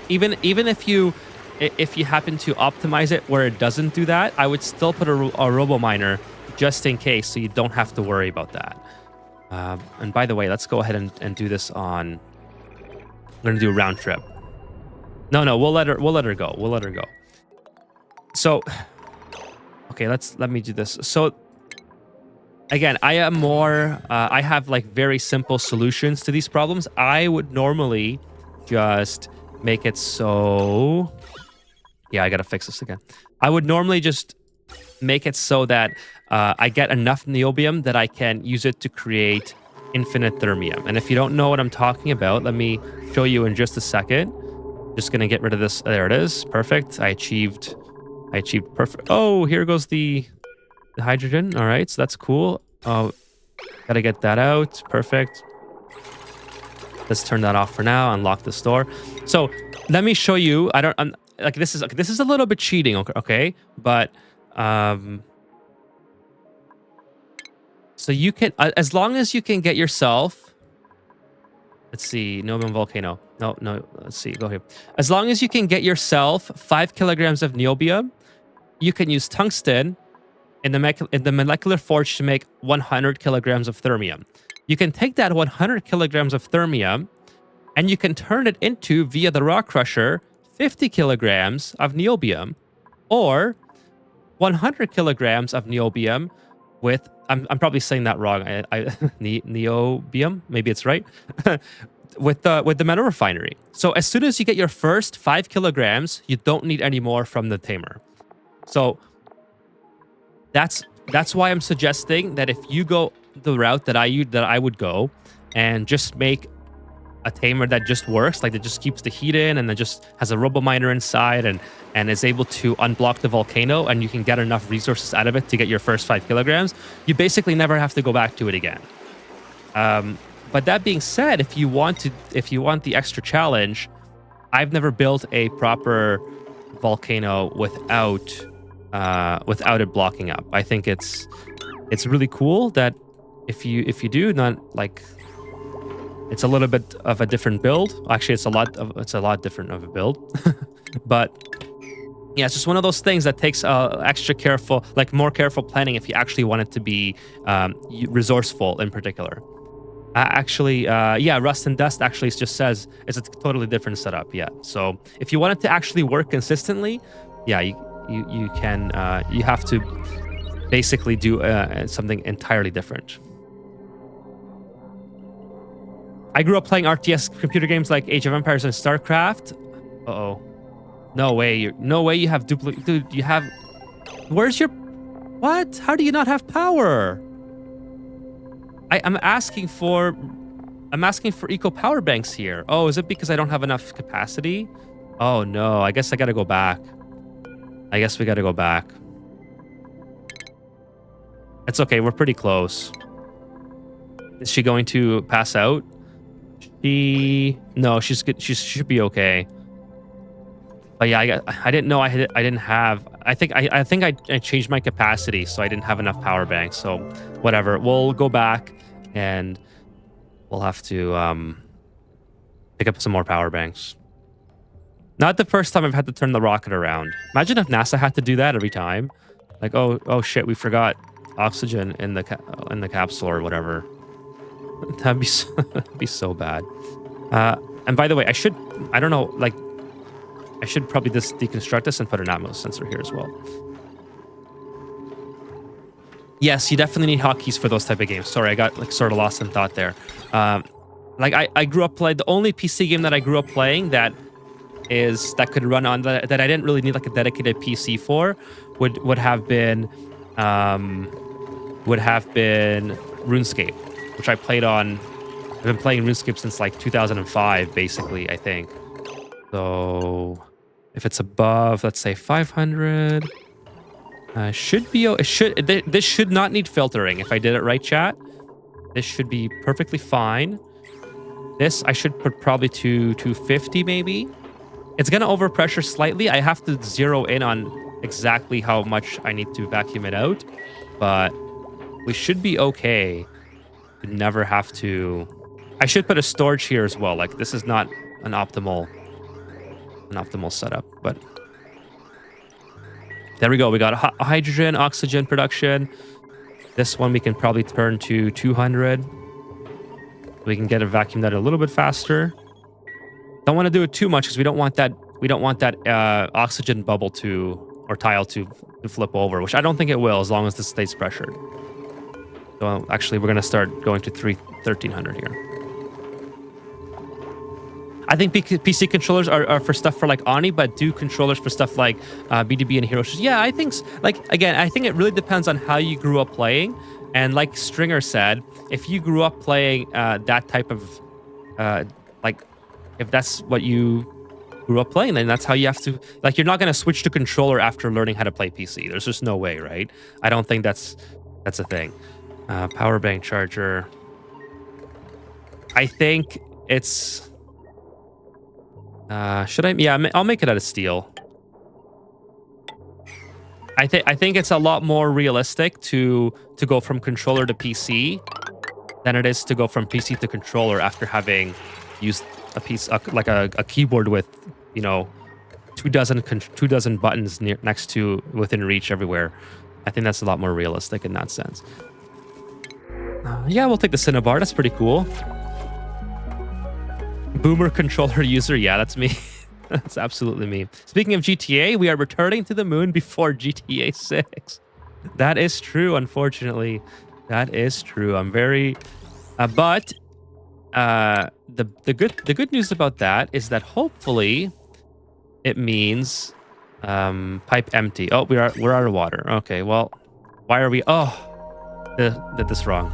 even if you happen to optimize it where it doesn't do that, I would still put a RoboMiner just in case, so you don't have to worry about that. And by the way, let's go ahead and do this on... I'm gonna do a round trip. No, we'll let her go. We'll let her go. So, okay, let me do this. So, again, I am more, I have like very simple solutions to these problems. I would normally just make it so... Yeah, I gotta fix this again. I would normally just make it so that I get enough niobium that I can use it to create infinite thermium. And if you don't know what I'm talking about, let me show you in just a second. Just gonna get rid of this. There it is. Perfect. I achieved perfect. Oh, here goes the hydrogen. All right, so that's cool. Oh, gotta get that out. Perfect. Let's turn that off for now. Unlock this door. So let me show you. Like this is a little bit cheating. Okay, but so you can, as long as you can get yourself. Let's see, Niobium volcano. No. Let's see. Go here. As long as you can get yourself 5 kilograms of niobium, you can use tungsten in the molecular forge to make 100 kilograms of thermium. You can take that 100 kilograms of thermium, and you can turn it into, via the rock crusher, 50 kilograms of niobium, or 100 kilograms of niobium with, I'm probably saying that wrong. Niobium, maybe it's right, with the metal refinery. So as soon as you get your first 5 kilograms, you don't need any more from the tamer. So that's why I'm suggesting that if you go the route that I would go, and just make a tamer that just works, like that just keeps the heat in, and that just has a RoboMiner inside, and is able to unblock the volcano, and you can get enough resources out of it to get your first 5 kilograms, you basically never have to go back to it again. But that being said, if you want the extra challenge, I've never built a proper volcano without it blocking up. I think it's really cool that if you do, not like, it's a little bit of a different build. Actually, it's a lot different of a build. But yeah, it's just one of those things that takes extra careful, like more careful planning if you actually want it to be resourceful in particular. Yeah, Rust and Dust actually just says it's a totally different setup. Yeah, so if you want it to actually work consistently, yeah, you can you have to basically do something entirely different. I grew up playing RTS computer games like Age of Empires and StarCraft. Uh-oh. No way. No way you have duplicate. Dude, you have... Where's your... What? How do you not have power? I'm asking for eco power banks here. Oh, is it because I don't have enough capacity? Oh, no. I guess I got to go back. I guess we got to go back. It's okay. We're pretty close. Is she going to pass out? No, she's good. She should be okay. But yeah, I didn't know I didn't have. I think I changed my capacity, so I didn't have enough power banks. So whatever. We'll go back and we'll have to pick up some more power banks. Not the first time I've had to turn the rocket around. Imagine if NASA had to do that every time. Like, oh shit, we forgot oxygen in the capsule or whatever. That'd be so bad. And by the way, I should probably just deconstruct this and put an Atmos sensor here as well. Yes, you definitely need hotkeys for those type of games. Sorry, I got like sort of lost in thought there. I grew up playing the only PC game that I grew up playing that could run on that I didn't really need like a dedicated PC for would have been RuneScape, which I played on. I've been playing RuneScape since like 2005, basically, I think. So if it's above, let's say 500, this should not need filtering. If I did it right, chat, this should be perfectly fine. This I should put probably to 250 maybe. It's gonna overpressure slightly. I have to zero in on exactly how much I need to vacuum it out, but we should be okay. We never have to. I should put a storage here as well. Like, this is not an optimal setup, but there we go. We got hydrogen, oxygen production. This one we can probably turn to 200. We can get a vacuum that a little bit faster. Don't want to do it too much because we don't want that oxygen bubble or tile to flip over, which I don't think it will as long as this stays pressured. So actually, we're going to start going to 1300 here. I think PC controllers are for stuff for like Oni, but do controllers for stuff like BDB and Hero Shooters. Yeah, I think, again, I think it really depends on how you grew up playing. And like Stringer said, if you grew up playing that type of, if that's what you grew up playing, then that's how you have to, like, you're not going to switch to controller after learning how to play PC. There's just no way, right? I don't think that's a thing. Power bank charger. I think it's... should I? Yeah, I'll make it out of steel. I think it's a lot more realistic to go from controller to PC than it is to go from PC to controller after having used a piece like a keyboard with, you know, 24 buttons next to within reach everywhere. I think that's a lot more realistic in that sense. Yeah, we'll take the Cinnabar. That's pretty cool. Boomer controller user. Yeah, that's me. That's absolutely me. Speaking of GTA, we are returning to the moon before GTA 6. That is true, unfortunately. That is true. I'm very... but the good news about that is that hopefully it means pipe empty. Oh, we're out of water. Okay, well, why are we... Oh, did this wrong.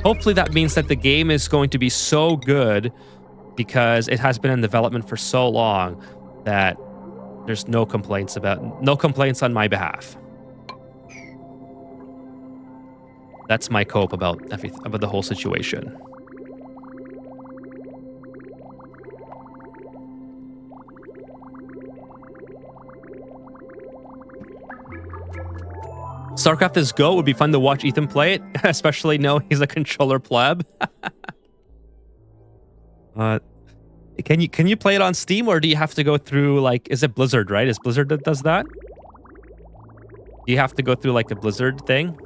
Hopefully that means that the game is going to be so good because it has been in development for so long that there's no complaints on my behalf. That's my cope about the whole situation. StarCraft is Go. It would be fun to watch Ethan play it, especially knowing he's a controller pleb. Can you play it on Steam, or do you have to go through, like, is it Blizzard, right? Is Blizzard that does that? Do you have to go through like a Blizzard thing?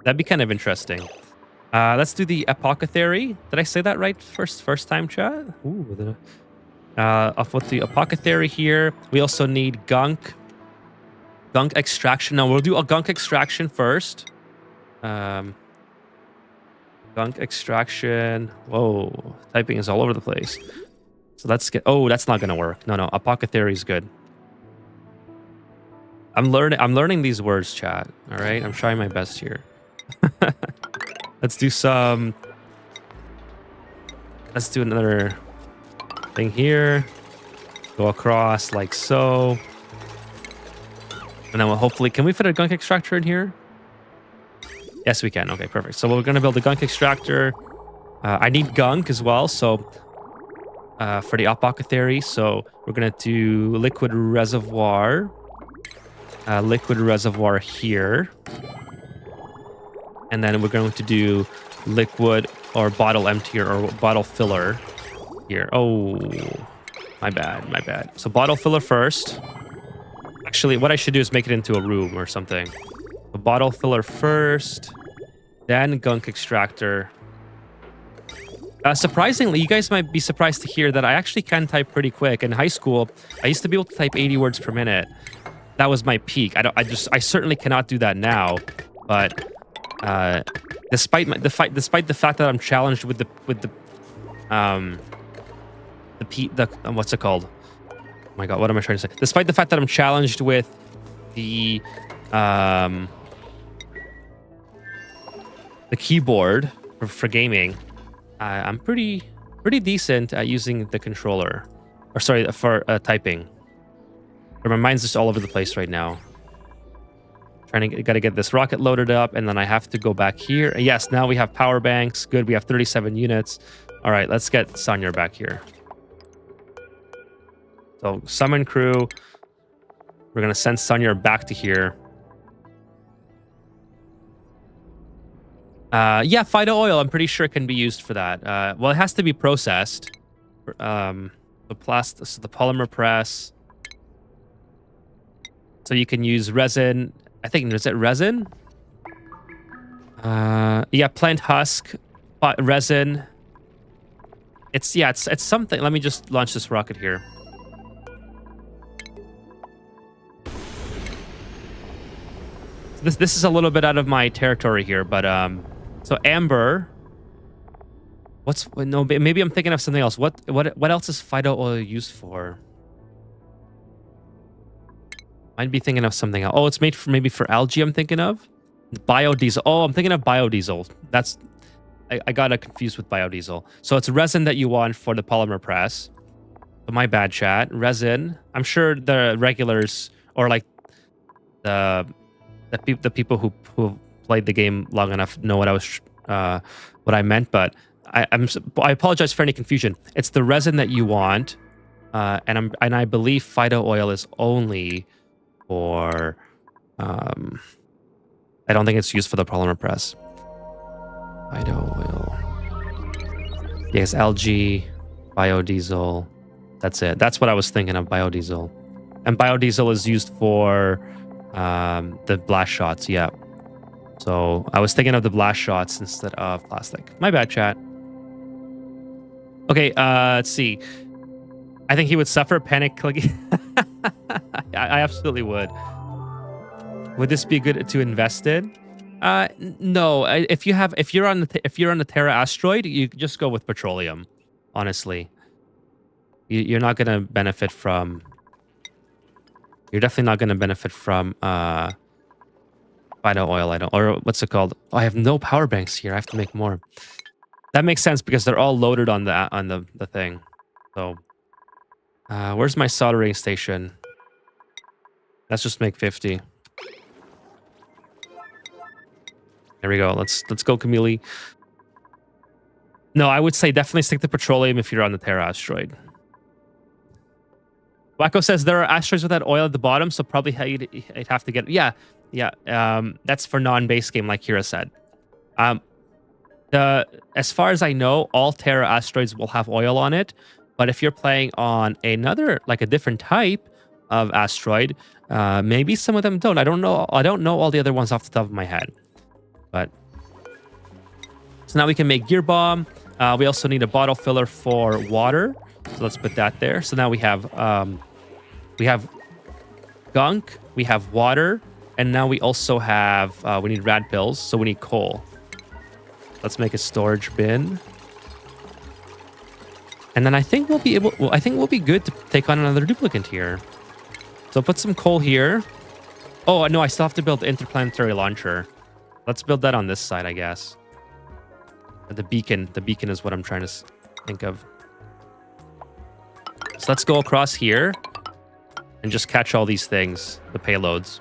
That'd be kind of interesting. Let's do the apothecary. Did I say that right first time, chat? Ooh, off with the apothecary here. We also need gunk extraction. Now we'll do a gunk extraction first. Gunk extraction. Whoa, typing is all over the place. So let's get. Oh, that's not gonna work. No, apothecary is good. I'm learning these words, chat. All right, I'm trying my best here. Let's do another thing here. Go across like so. And then we'll hopefully, can we fit a gunk extractor in here? Yes, we can. Okay, perfect. So we're going to build a gunk extractor. I need gunk as well. So for the apothecary. So we're going to do liquid reservoir here. And then we're going to do liquid or bottle emptier or bottle filler here. Oh, my bad. So bottle filler first. Actually, what I should do is make it into a room or something. A bottle filler first, then gunk extractor. Surprisingly, you guys might be surprised to hear that I actually can type pretty quick. In high school, I used to be able to type 80 words per minute. That was my peak. I certainly cannot do that now. But despite the fact that I'm challenged with the what's it called? Oh my god, what am I trying to say? Despite the fact that I'm challenged with the keyboard for gaming, I'm pretty decent at using the controller. Or sorry, for typing. But my mind's just all over the place right now. Gotta get this rocket loaded up, and then I have to go back here. Yes, now we have power banks. Good, we have 37 units. All right, let's get Sanya back here. So summon crew. We're gonna send Sanya back to here. Yeah, Phyto oil. I'm pretty sure it can be used for that. Well, it has to be processed. So the polymer press. So you can use resin. I think, is it resin? Yeah, plant husk, resin. It's something. Let me just launch this rocket here. This is a little bit out of my territory here, but so amber. No? Maybe I'm thinking of something else. What else is Phyto oil used for? Might be thinking of something else. Oh, it's made maybe for algae. I'm thinking of biodiesel. Oh, I'm thinking of biodiesel. I got confused with biodiesel. So it's resin that you want for the polymer press. So my bad, chat. Resin. I'm sure the regulars or like the people who played the game long enough know what I meant. But I apologize for any confusion. It's the resin that you want, and I believe Phyto oil is only for I don't think it's used for the polymer press. Phyto oil. Yes, algae, biodiesel. That's it. That's what I was thinking of, biodiesel. And biodiesel is used for the blast shots, yeah. So I was thinking of the blast shots instead of plastic. My bad, chat. Okay, let's see. I think he would suffer panic clicking. I absolutely would. Would this be good to invest in? No. If you're on the Terra asteroid, you just go with petroleum. Honestly, you're not gonna benefit from. You're definitely not gonna benefit from Phyto oil. Or what's it called? Oh, I have no power banks here. I have to make more. That makes sense because they're all loaded on the thing. So, where's my soldering station? Let's just make 50. There we go. Let's go, Camille. No, I would say definitely stick to petroleum if you're on the Terra asteroid. Wacko says there are asteroids with that oil at the bottom, so probably you'd have to get. Yeah. That's for non-base game, like Kira said. As far as I know, all Terra asteroids will have oil on it. But if you're playing on another, like a different type of asteroid, maybe some of them don't. I don't know all the other ones off the top of my head. But So now we can make gear bomb. We also need a bottle filler for water. So let's put that there. So now we have gunk, we have water, and now we also have we need rad pills, so we need coal. Let's make a storage bin. And then I think we'll be able, well, I think we'll be good to take on another duplicant here. So put some coal here. Oh, no, I still have to build the interplanetary launcher. Let's build that on this side, I guess. The beacon is what I'm trying to think of. So let's go across here and just catch all these things, the payloads.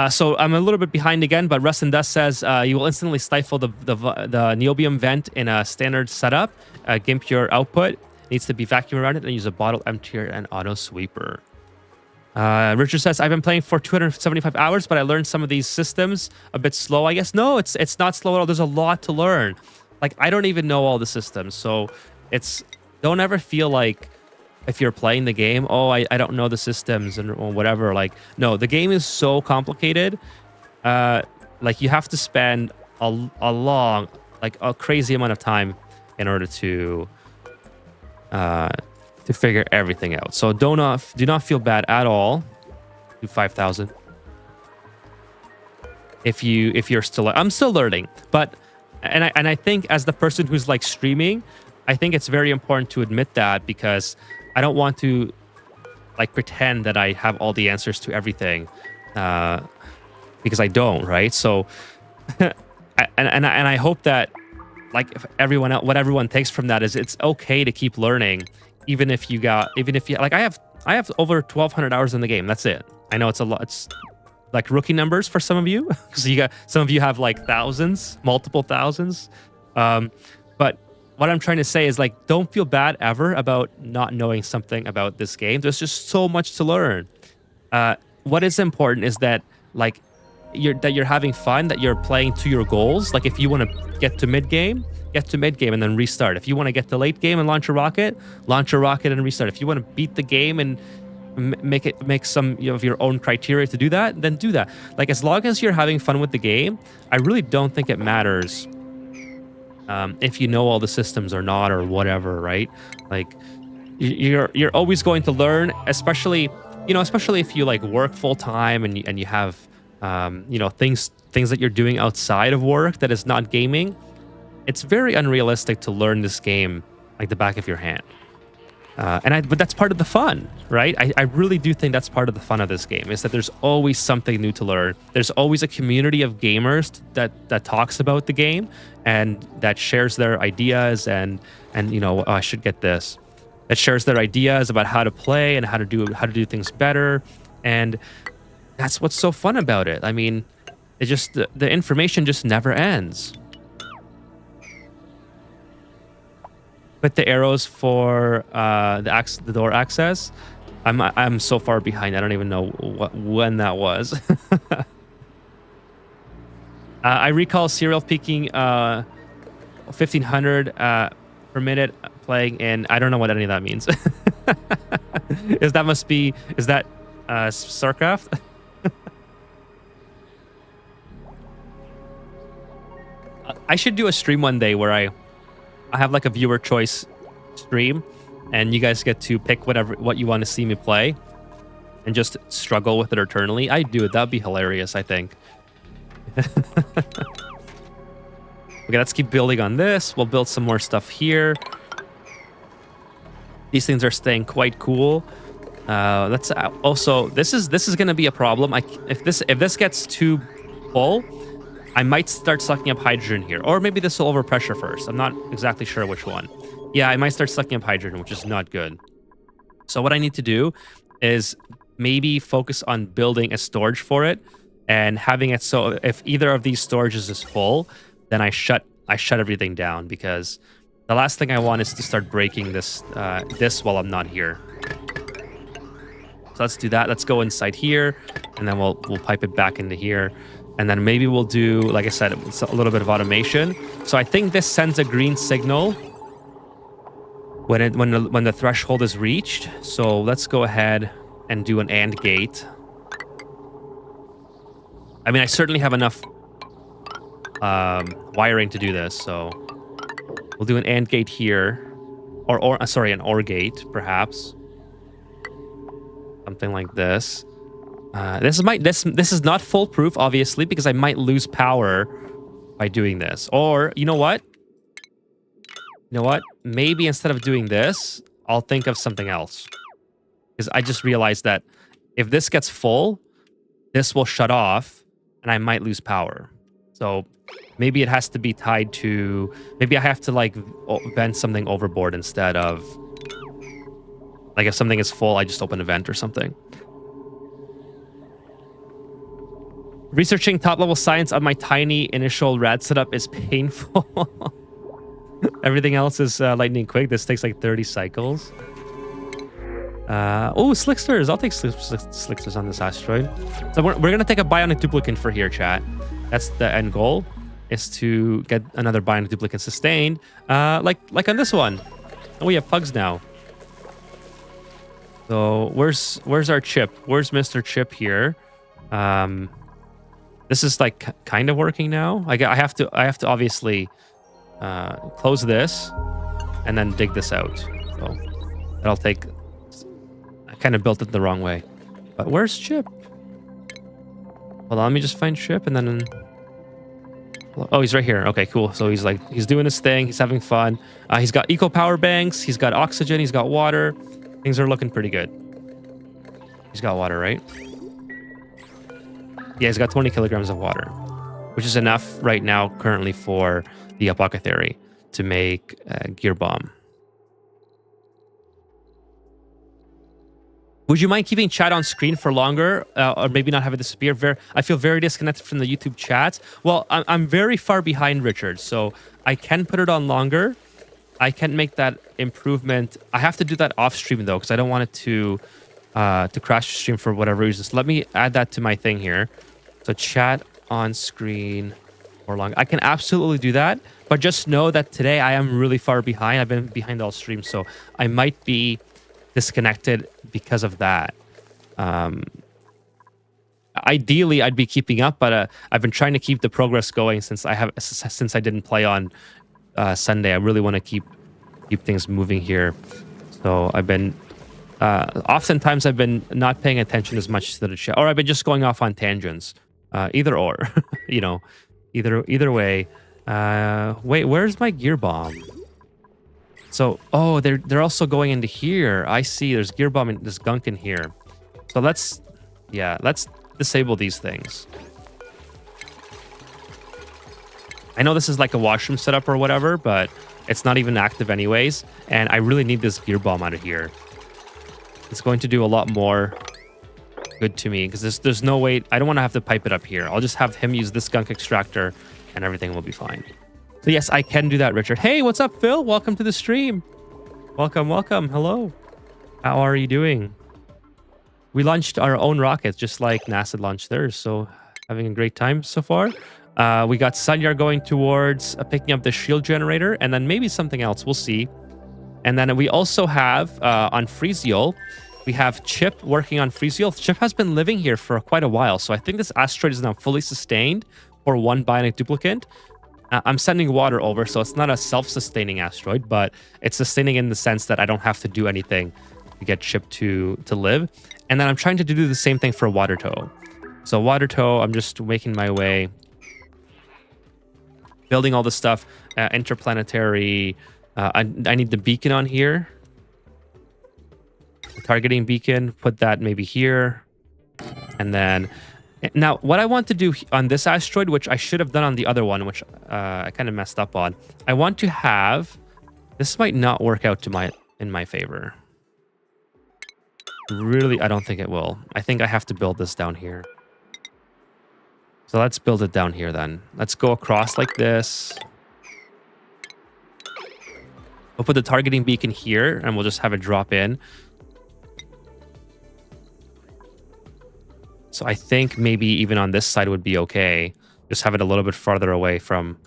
So I'm a little bit behind again, but Rust and Dust says you will instantly stifle the niobium vent in a standard setup. GIMP your output needs to be vacuum around it and use a bottle emptier and auto sweeper. Richard says I've been playing for 275 hours, but I learned some of these systems a bit slow, I guess. No, it's not slow at all. There's a lot to learn. Like, I don't even know all the systems, so don't ever feel like if you're playing the game, oh, I don't know the systems or whatever. Like, no, the game is so complicated. Like, you have to spend a crazy amount of time in order to figure everything out. So do not feel bad at all. Do 5,000. If you're still, I'm still learning, but and I think as the person who's like streaming, I think it's very important to admit that, because I don't want to like pretend that I have all the answers to everything, because I don't, right? So, and I hope that like what everyone takes from that is it's okay to keep learning, even if you like I have over 1,200 hours in the game. That's it. I know it's a lot. It's like rookie numbers for some of you, because some of you have like thousands, multiple thousands. But what I'm trying to say is, like, don't feel bad ever about not knowing something about this game. There's just so much to learn. What is important is that like you're having fun, that you're playing to your goals. Like, if you want to get to mid game and then restart. If you want to get to late game and launch a rocket and restart. If you want to beat the game and make some of your own criteria to do that, then do that. Like, as long as you're having fun with the game, I really don't think it matters if you know all the systems or not, or whatever, right? Like, you're always going to learn, especially if you like work full time and you have things that you're doing outside of work that is not gaming. It's very unrealistic to learn this game like the back of your hand. But that's part of the fun, right? I really do think that's part of the fun of this game, is that there's always something new to learn. There's always a community of gamers that talks about the game and that shares their ideas and I should get this. That shares their ideas about how to play and how to do things better. And that's what's so fun about it. I mean, it just the information just never ends. Put the arrows for the door access. I'm so far behind. I don't even know when that was. I recall serial peaking 1,500 per minute playing in. I don't know what any of that means. Is that StarCraft? I should do a stream one day where I have like a viewer choice stream, and you guys get to pick what you want to see me play and just struggle with it eternally. I'd do it. That'd be hilarious, I think. Okay, let's keep building on this. We'll build some more stuff here. These things are staying quite cool. Let's also, this is going to be a problem. If this gets too full, I might start sucking up hydrogen here. Or maybe this will overpressure first. I'm not exactly sure which one. Yeah, I might start sucking up hydrogen, which is not good. So what I need to do is maybe focus on building a storage for it and having it so if either of these storages is full, then I shut everything down, because the last thing I want is to start breaking this while I'm not here. So let's do that. Let's go inside here, and then we'll pipe it back into here. And then maybe we'll do, like I said, it's a little bit of automation. So I think this sends a green signal when the threshold is reached. So let's go ahead and do an AND gate. I mean, I certainly have enough wiring to do this, so we'll do an AND gate here. Or sorry, an OR gate, perhaps. Something like this. This is not foolproof, obviously, because I might lose power by doing this. Or, you know what? You know what? Maybe instead of doing this, I'll think of something else. Because I just realized that if this gets full, this will shut off, and I might lose power. So maybe it has to be tied to... Maybe I have to, like, vent something overboard instead of... Like, if something is full, I just open a vent or something. Researching top-level science on my tiny initial rad setup is painful. Everything else is lightning quick. This takes like 30 cycles. Oh, Slicksters. I'll take Slicksters on this asteroid. So we're going to take a bionic duplicant for here, chat. That's the end goal, is to get another bionic duplicant sustained. Like on this one. Oh, we have pugs now. So where's our chip? Where's Mr. Chip here? This is like kind of working now. I have to obviously close this and then dig this out. So that'll take... I kind of built it the wrong way. But where's Chip? Hold on, let me just find Chip and then... Oh, he's right here. Okay, cool. So he's doing his thing. He's having fun. He's got eco power banks. He's got oxygen. He's got water. Things are looking pretty good. He's got water, right? Yeah, he's got 20 kilograms of water, which is enough right now currently for the apothecary to make a gear bomb. Would you mind keeping chat on screen for longer, or maybe not have it disappear? I feel very disconnected from the YouTube chats. Well, I'm very far behind, Richard, so I can put it on longer. I can make that improvement. I have to do that off stream though, because I don't want it to crash the stream for whatever reason. So let me add that to my thing here. So chat on screen or long. I can absolutely do that, but just know that today I am really far behind. I've been behind all streams, so I might be disconnected because of that. Ideally, I'd be keeping up, but I've been trying to keep the progress going since I didn't play on Sunday. I really want to keep things moving here. So I've been oftentimes I've been not paying attention as much to the chat, or I've been just going off on tangents. Either or, you know, either way. Wait, where's my gear bomb? So, oh, they're also going into here. I see. There's gear bomb and there's gunk in here. So let's disable these things. I know this is like a washroom setup or whatever, but it's not even active anyways. And I really need this gear bomb out of here. It's going to do a lot more good to me because there's no way. I don't want to have to pipe it up here. I'll just have him use this gunk extractor and everything will be fine. So yes, I can do that, Richard. Hey, what's up, Phil? Welcome to the stream. Welcome. Hello. How are you doing? We launched our own rockets just like NASA launched theirs. So having a great time so far. We got Sanyar going towards picking up the shield generator and then maybe something else. We'll see. And then we also have on Freesiol, we have Chip working on Freesiol. Chip has been living here for quite a while. So I think this asteroid is now fully sustained for one bionic duplicant. I'm sending water over, so it's not a self-sustaining asteroid, but it's sustaining in the sense that I don't have to do anything to get Chip to live. And then I'm trying to do the same thing for water tow. So water tow, I'm just making my way, building all the stuff, interplanetary. I need the beacon on here. The targeting beacon, put that maybe here. And then, now what I want to do on this asteroid, which I should have done on the other one, which I kind of messed up on. I want to have, this might not work out in my favor. Really, I don't think it will. I think I have to build this down here. So let's build it down here then. Let's go across like this. We'll put the targeting beacon here and we'll just have it drop in. So I think maybe even on this side would be okay. Just have it a little bit farther away from...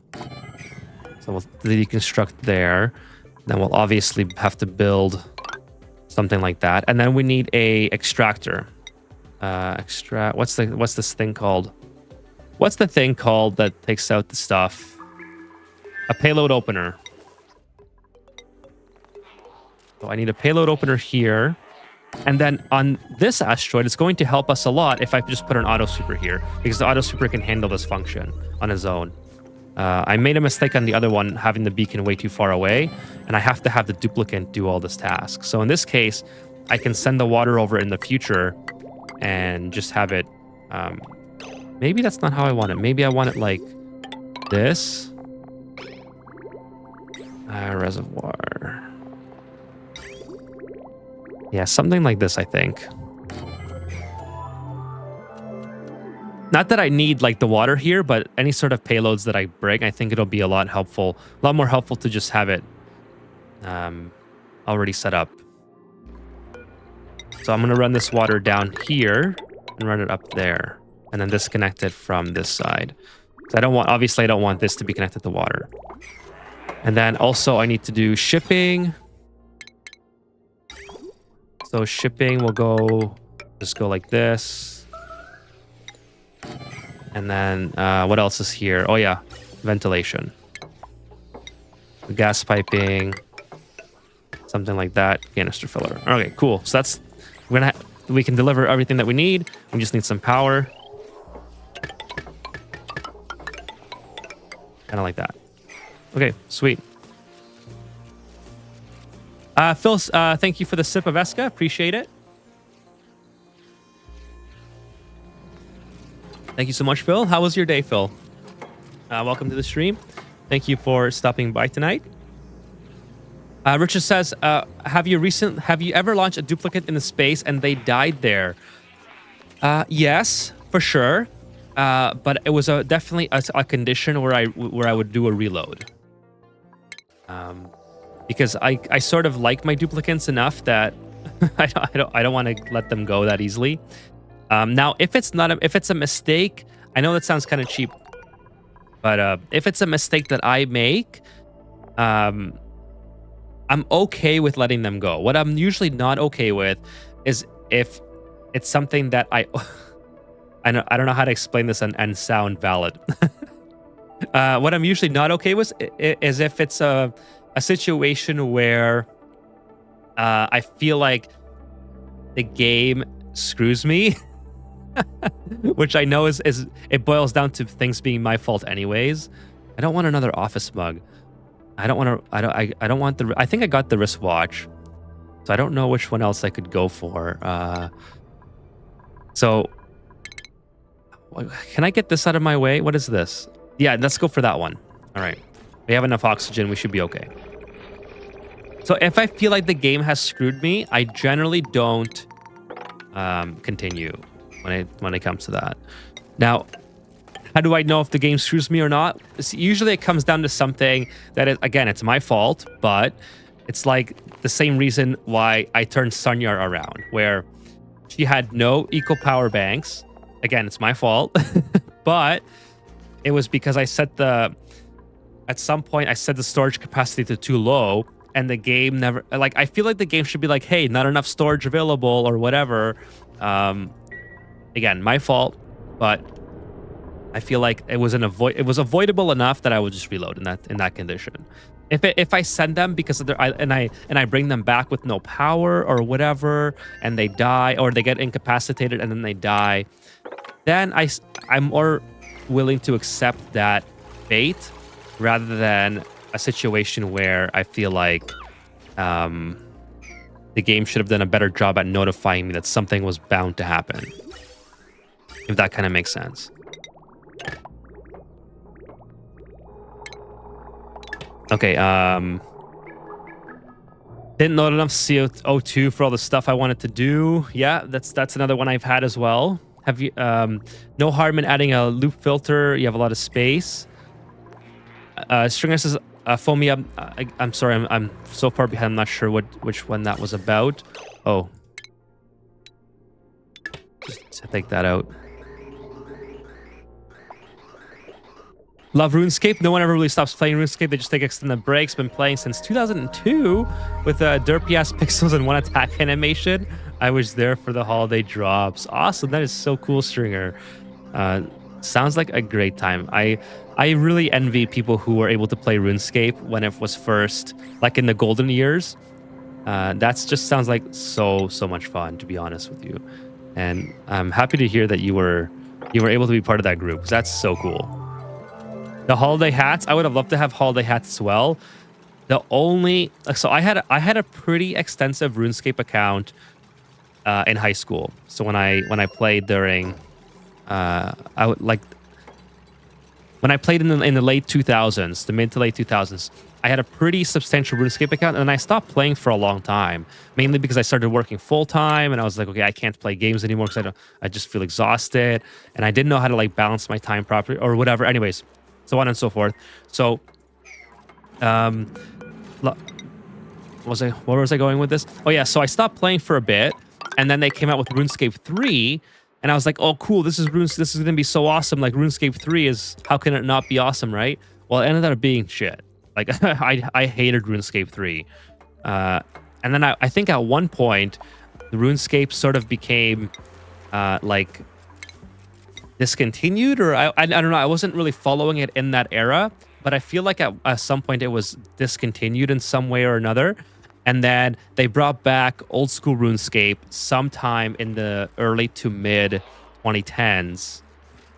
So we'll deconstruct there. Then we'll obviously have to build something like that. And then we need a extractor. What's this thing called? What's the thing called that takes out the stuff? A payload opener. So I need a payload opener here. And then on this asteroid, it's going to help us a lot if I just put an auto super here, because the auto super can handle this function on its own. I made a mistake on the other one, having the beacon way too far away, and I have to have the duplicate do all this task. So in this case, I can send the water over in the future and just have it. Maybe that's not how I want it. Maybe I want it like this. Reservoir. Yeah, something like this, I think. Not that I need like the water here, but any sort of payloads that I bring, I think it'll be a lot more helpful to just have it already set up. So I'm going to run this water down here and run it up there, and then disconnect it from this side. So obviously I don't want this to be connected to water. And then also I need to do shipping. So shipping will just go like this. And then what else is here? Oh yeah, ventilation. Gas piping. Something like that. Canister filler. Okay, cool. So that's, we can deliver everything that we need. We just need some power. Kind of like that. Okay, sweet. Phil, thank you for the sip of Eska. Appreciate it. Thank you so much, Phil. How was your day, Phil? Welcome to the stream. Thank you for stopping by tonight. Richard says, have you ever launched a duplicate in the space and they died there? Yes, for sure. But it was definitely a condition where I would do a reload. Because I sort of like my duplicates enough that I don't want to let them go that easily. Now, if it's a mistake, I know that sounds kind of cheap, but if it's a mistake that I make, I'm okay with letting them go. What I'm usually not okay with is if it's something that I don't know how to explain this and sound valid. What I'm usually not okay with is if it's a situation where I feel like the game screws me, which I know is it boils down to things being my fault anyways. I don't want another office mug. I don't want the. I think I got the wristwatch, so I don't know which one else I could go for. So can I get this out of my way? What is this? Yeah, let's go for that one. All right. We have enough oxygen. We should be okay. So if I feel like the game has screwed me, I generally don't continue when it comes to that. Now, how do I know if the game screws me or not? Usually it comes down to something that is, again, it's my fault, but it's like the same reason why I turned Sanyar around, where she had no eco power banks. Again, it's my fault, but it was because at some point I set the storage capacity to too low, and the game never, like, I feel like the game should be like, hey, not enough storage available or whatever. Again, my fault, but I feel like it was avoidable enough that I would just reload in that condition. If I send them because of I bring them back with no power or whatever, and they die or they get incapacitated and then they die, then I'm more willing to accept that fate rather than a situation where I feel like the game should have done a better job at notifying me that something was bound to happen. If that kind of makes sense. Okay, didn't load enough CO2 for all the stuff I wanted to do. Yeah, that's another one I've had as well. Have you no harm in adding a loop filter? You have a lot of space. Stringer says, phone me up. I'm sorry, I'm so far behind. I'm not sure which one that was about. Oh, just to take that out. Love RuneScape. No one ever really stops playing RuneScape. They just take extended breaks. Been playing since 2002 with derpy ass pixels and one attack animation. I was there for the holiday drops. Awesome. That is so cool, Stringer. Sounds like a great time. I really envy people who were able to play RuneScape when it was first, like in the golden years. That's just sounds like so much fun, to be honest with you. And I'm happy to hear that you were able to be part of that group, 'cause that's so cool. The holiday hats, I would have loved to have holiday hats as well. The only so I had a pretty extensive RuneScape account in high school. So when I played during I would like when I played in the late 2000s, the mid to late 2000s, I had a pretty substantial RuneScape account, and I stopped playing for a long time, mainly because I started working full time, and I was like, okay, I can't play games anymore because I just feel exhausted, and I didn't know how to like balance my time properly or whatever. Anyways, so on and so forth. So, where was I going with this? Oh yeah, so I stopped playing for a bit, and then they came out with RuneScape 3. And I was like, oh, cool, this is going to be so awesome. Like, RuneScape 3 is, how can it not be awesome, right? Well, it ended up being shit. Like, I hated RuneScape 3. And then I think at one point, the RuneScape sort of became, like, discontinued. Or I don't know. I wasn't really following it in that era. But I feel like at some point it was discontinued in some way or another. And then they brought back old school RuneScape sometime in the early to mid 2010s.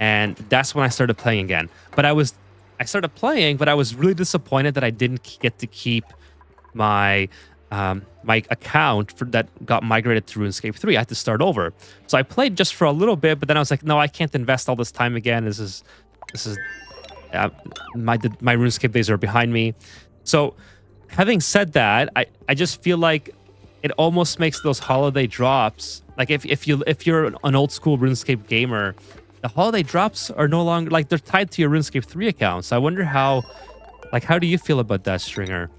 And that's when I started playing again. But I started playing, but I was really disappointed that I didn't get to keep my my account that got migrated to RuneScape 3. I had to start over. So I played just for a little bit, but then I was like, no, I can't invest all this time again. This is my RuneScape days are behind me. So having said that, I just feel like it almost makes those holiday drops, like if you're an old school RuneScape gamer, the holiday drops are no longer like they're tied to your RuneScape 3 account. So I wonder how do you feel about that, Stringer?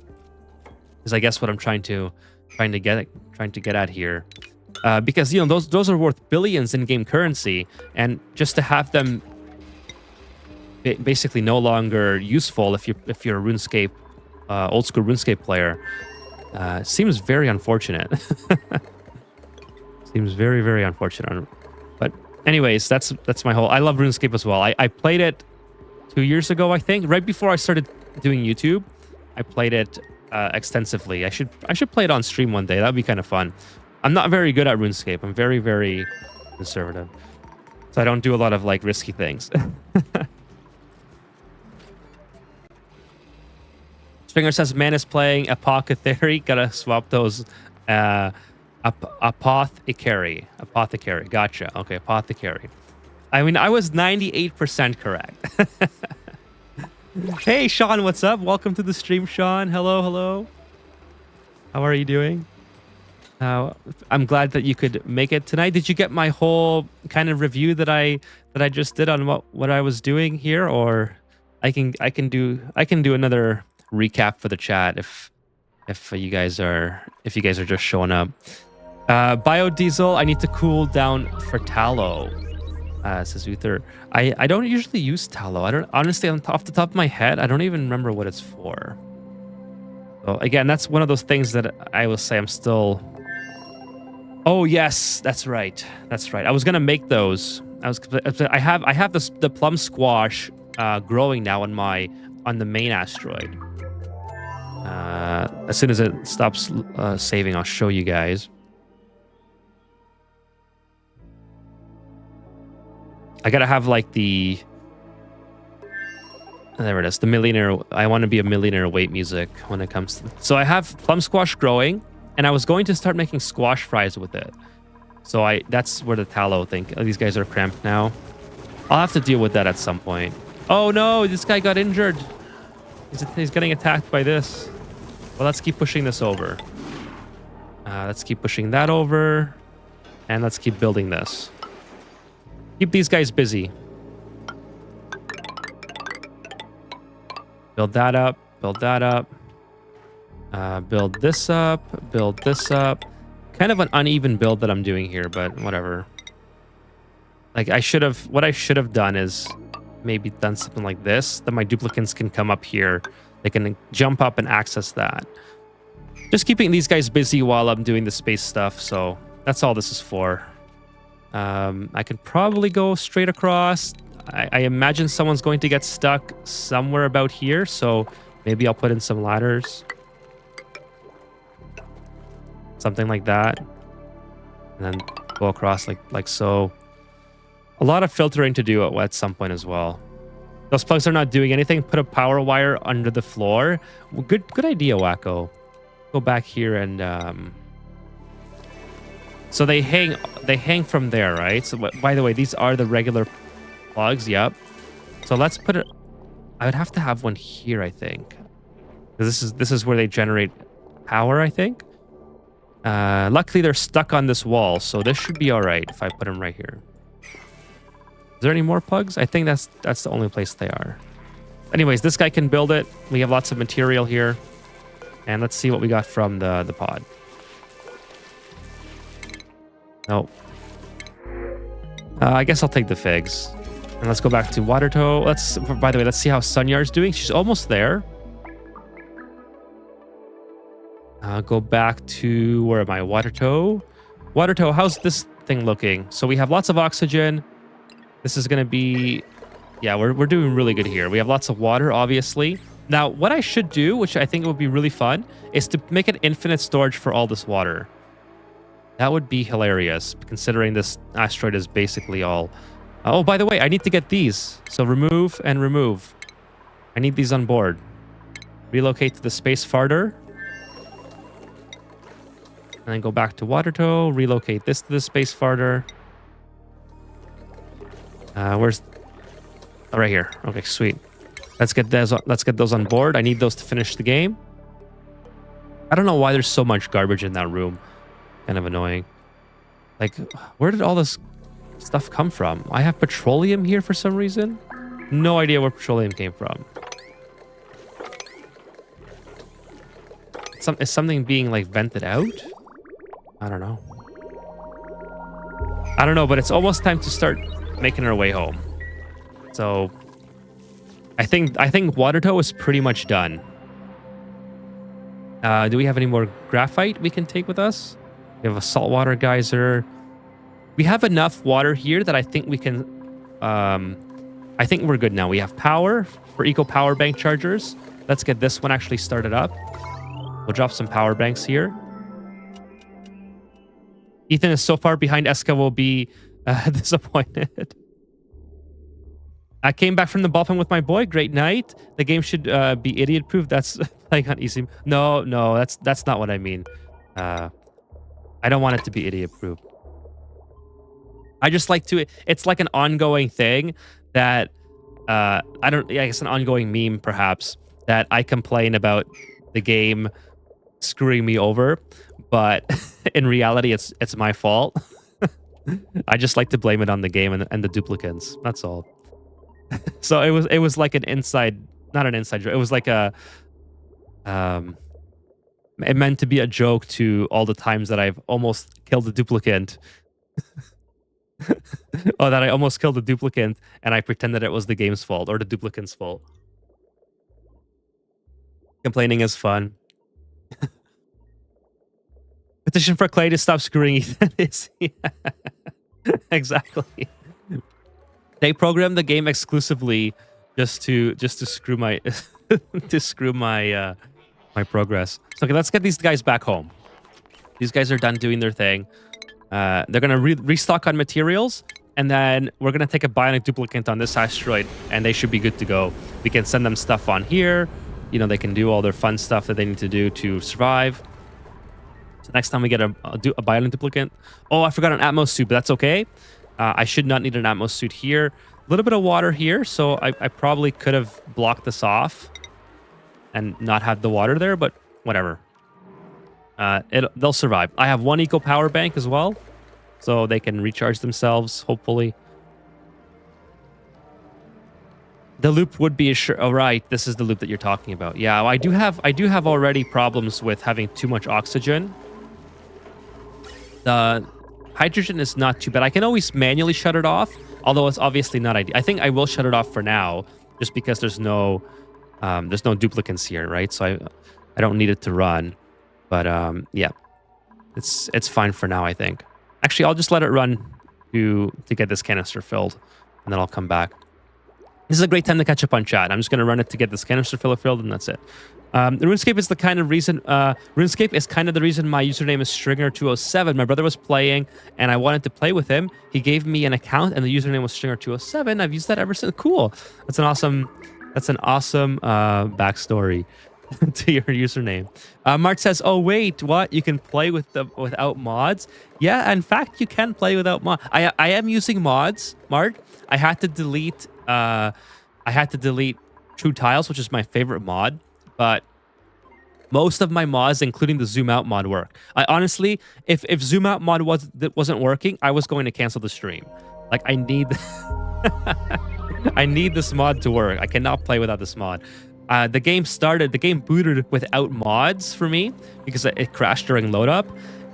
Is I guess what I'm trying to get at here, because you know those are worth billions in game currency, and just to have them basically no longer useful if you're a RuneScape old school RuneScape player, seems very unfortunate. Seems very, very unfortunate. But anyways, that's my whole. I love RuneScape as well. I played it 2 years ago, I think, right before I started doing YouTube. I played it extensively. I should play it on stream one day. That'd be kind of fun. I'm not very good at RuneScape. I'm very, very conservative, so I don't do a lot of like risky things. Stringer says, man is playing Apothecary. Gotta swap those. Apothecary. Gotcha. Okay, Apothecary. I mean, I was 98% correct. Hey, Sean, what's up? Welcome to the stream, Sean. Hello. How are you doing? I'm glad that you could make it tonight. Did you get my whole kind of review that I just did on what I was doing here, or I can do another recap for the chat if you guys are just showing up. Biodiesel, I need to cool down for tallow, says Uther. I don't usually use tallow. I don't, honestly, off the top of my head, I don't even remember what it's for. So again, that's one of those things that I will say I'm still. Oh yes, that's right. I was gonna make those. I have the plum squash growing now on the main asteroid. As soon as it stops saving, I'll show you guys. I gotta have like there it is, the millionaire. I want to be a millionaire weight music when it comes to. So I have plum squash growing, and I was going to start making squash fries with it. So that's where the tallow thing. These guys are cramped now. I'll have to deal with that at some point. Oh no, this guy got injured. He's getting attacked by this. Well, let's keep pushing this over. Let's keep pushing that over. And let's keep building this. Keep these guys busy. Build that up. Build that up. Build this up. Build this up. Kind of an uneven build that I'm doing here, but whatever. Like what I should have done is maybe done something like this, that my duplicates can come up here. They can jump up and access that. Just keeping these guys busy while I'm doing the space stuff. So that's all this is for. I could probably go straight across. I imagine someone's going to get stuck somewhere about here, so maybe I'll put in some ladders. Something like that. And then go across like so. A lot of filtering to do at some point as well. Those plugs are not doing anything. Put a power wire under the floor. Well, good idea, Wacko. Go back here and so they hang from there, right? So by the way, these are the regular plugs. Yep. So let's put it. I would have to have one here, I think. This is where they generate power, I think. Luckily, they're stuck on this wall, so this should be all right if I put them right here. Is there any more plugs? I think that's the only place they are. Anyways, this guy can build it. We have lots of material here. And let's see what we got from the pod. Nope. I guess I'll take the figs. And let's go back to Water Toe. By the way, let's see how Sunyard's doing. She's almost there. Go back to, where am I? Water Toe. Water Toe, how's this thing looking? So we have lots of oxygen. This is going to be, yeah, we're doing really good here. We have lots of water, obviously. Now, what I should do, which I think would be really fun, is to make an infinite storage for all this water. That would be hilarious, considering this asteroid is basically all... Oh, by the way, I need to get these. So remove and remove. I need these on board. Relocate to the space farther. And then go back to Water Toe. Relocate this to the space farther. Where's... Oh, right here. Okay, sweet. Let's get those on board. I need those to finish the game. I don't know why there's so much garbage in that room. Kind of annoying. Like, where did all this stuff come from? I have petroleum here for some reason. No idea where petroleum came from. Is something being like vented out? I don't know. I don't know, but it's almost time to start making our way home. So I think Water Toe is pretty much done. Do we have any more graphite we can take with us? We have a saltwater geyser. We have enough water here that I think we can... I think we're good now. We have power for eco power bank chargers. Let's get this one actually started up. We'll drop some power banks here. Ethan is so far behind. Eska will be disappointed. I came back from the ballpen with my boy. Great night. The game should be idiot-proof. That's playing on easy. No, that's not what I mean. I don't want it to be idiot-proof. I just like to... It's like an ongoing thing that... I guess an ongoing meme, perhaps, that I complain about the game screwing me over, but in reality, it's my fault. I just like to blame it on the game and the duplicants. That's all. So it was like an inside... Not an inside joke. It was like a... It meant to be a joke to all the times that I've almost killed a duplicant. Or that I almost killed a duplicant and I pretended it was the game's fault or the duplicant's fault. Complaining is fun. Petition for Clay to stop screwing Ethan. Yeah. Exactly. They programmed the game exclusively just to screw my to screw my my progress. So, okay, let's get these guys back home. These guys are done doing their thing. They're gonna restock on materials, and then we're gonna take a bionic duplicant on this asteroid, and they should be good to go. We can send them stuff on here. You know, they can do all their fun stuff that they need to do to survive. So next time we get a bionic duplicant. Oh, I forgot an Atmos suit, but that's okay. I should not need an Atmos suit here. A little bit of water here, so I probably could have blocked this off and not have the water there, but whatever. They'll survive. I have one eco power bank as well, so they can recharge themselves, hopefully. The loop would be a oh, right, this is the loop that you're talking about. Yeah, I do have already problems with having too much oxygen. The hydrogen is not too bad. I can always manually shut it off, although it's obviously not ideal. I think I will shut it off for now, just because there's no duplicants here, right? So I don't need it to run. But yeah, it's fine for now, I think. Actually, I'll just let it run to get this canister filled, and then I'll come back. This is a great time to catch up on chat. I'm just going to run it to get this canister filler filled, and that's it. RuneScape is the kind of reason. RuneScape is kind of the reason my username is Stringer207. My brother was playing, and I wanted to play with him. He gave me an account, and the username was Stringer207. I've used that ever since. Cool. That's an awesome. That's an awesome backstory to your username. Mart says, "Oh wait, what? You can play without mods? Yeah, in fact, you can play without mods. I am using mods, Mart. I had to delete. True Tiles, which is my favorite mod, but most of my mods, including the zoom out mod, work. I honestly, if zoom out mod wasn't working, I was going to cancel the stream. Like I need, I need this mod to work. I cannot play without this mod. The game booted without mods for me because it crashed during load up,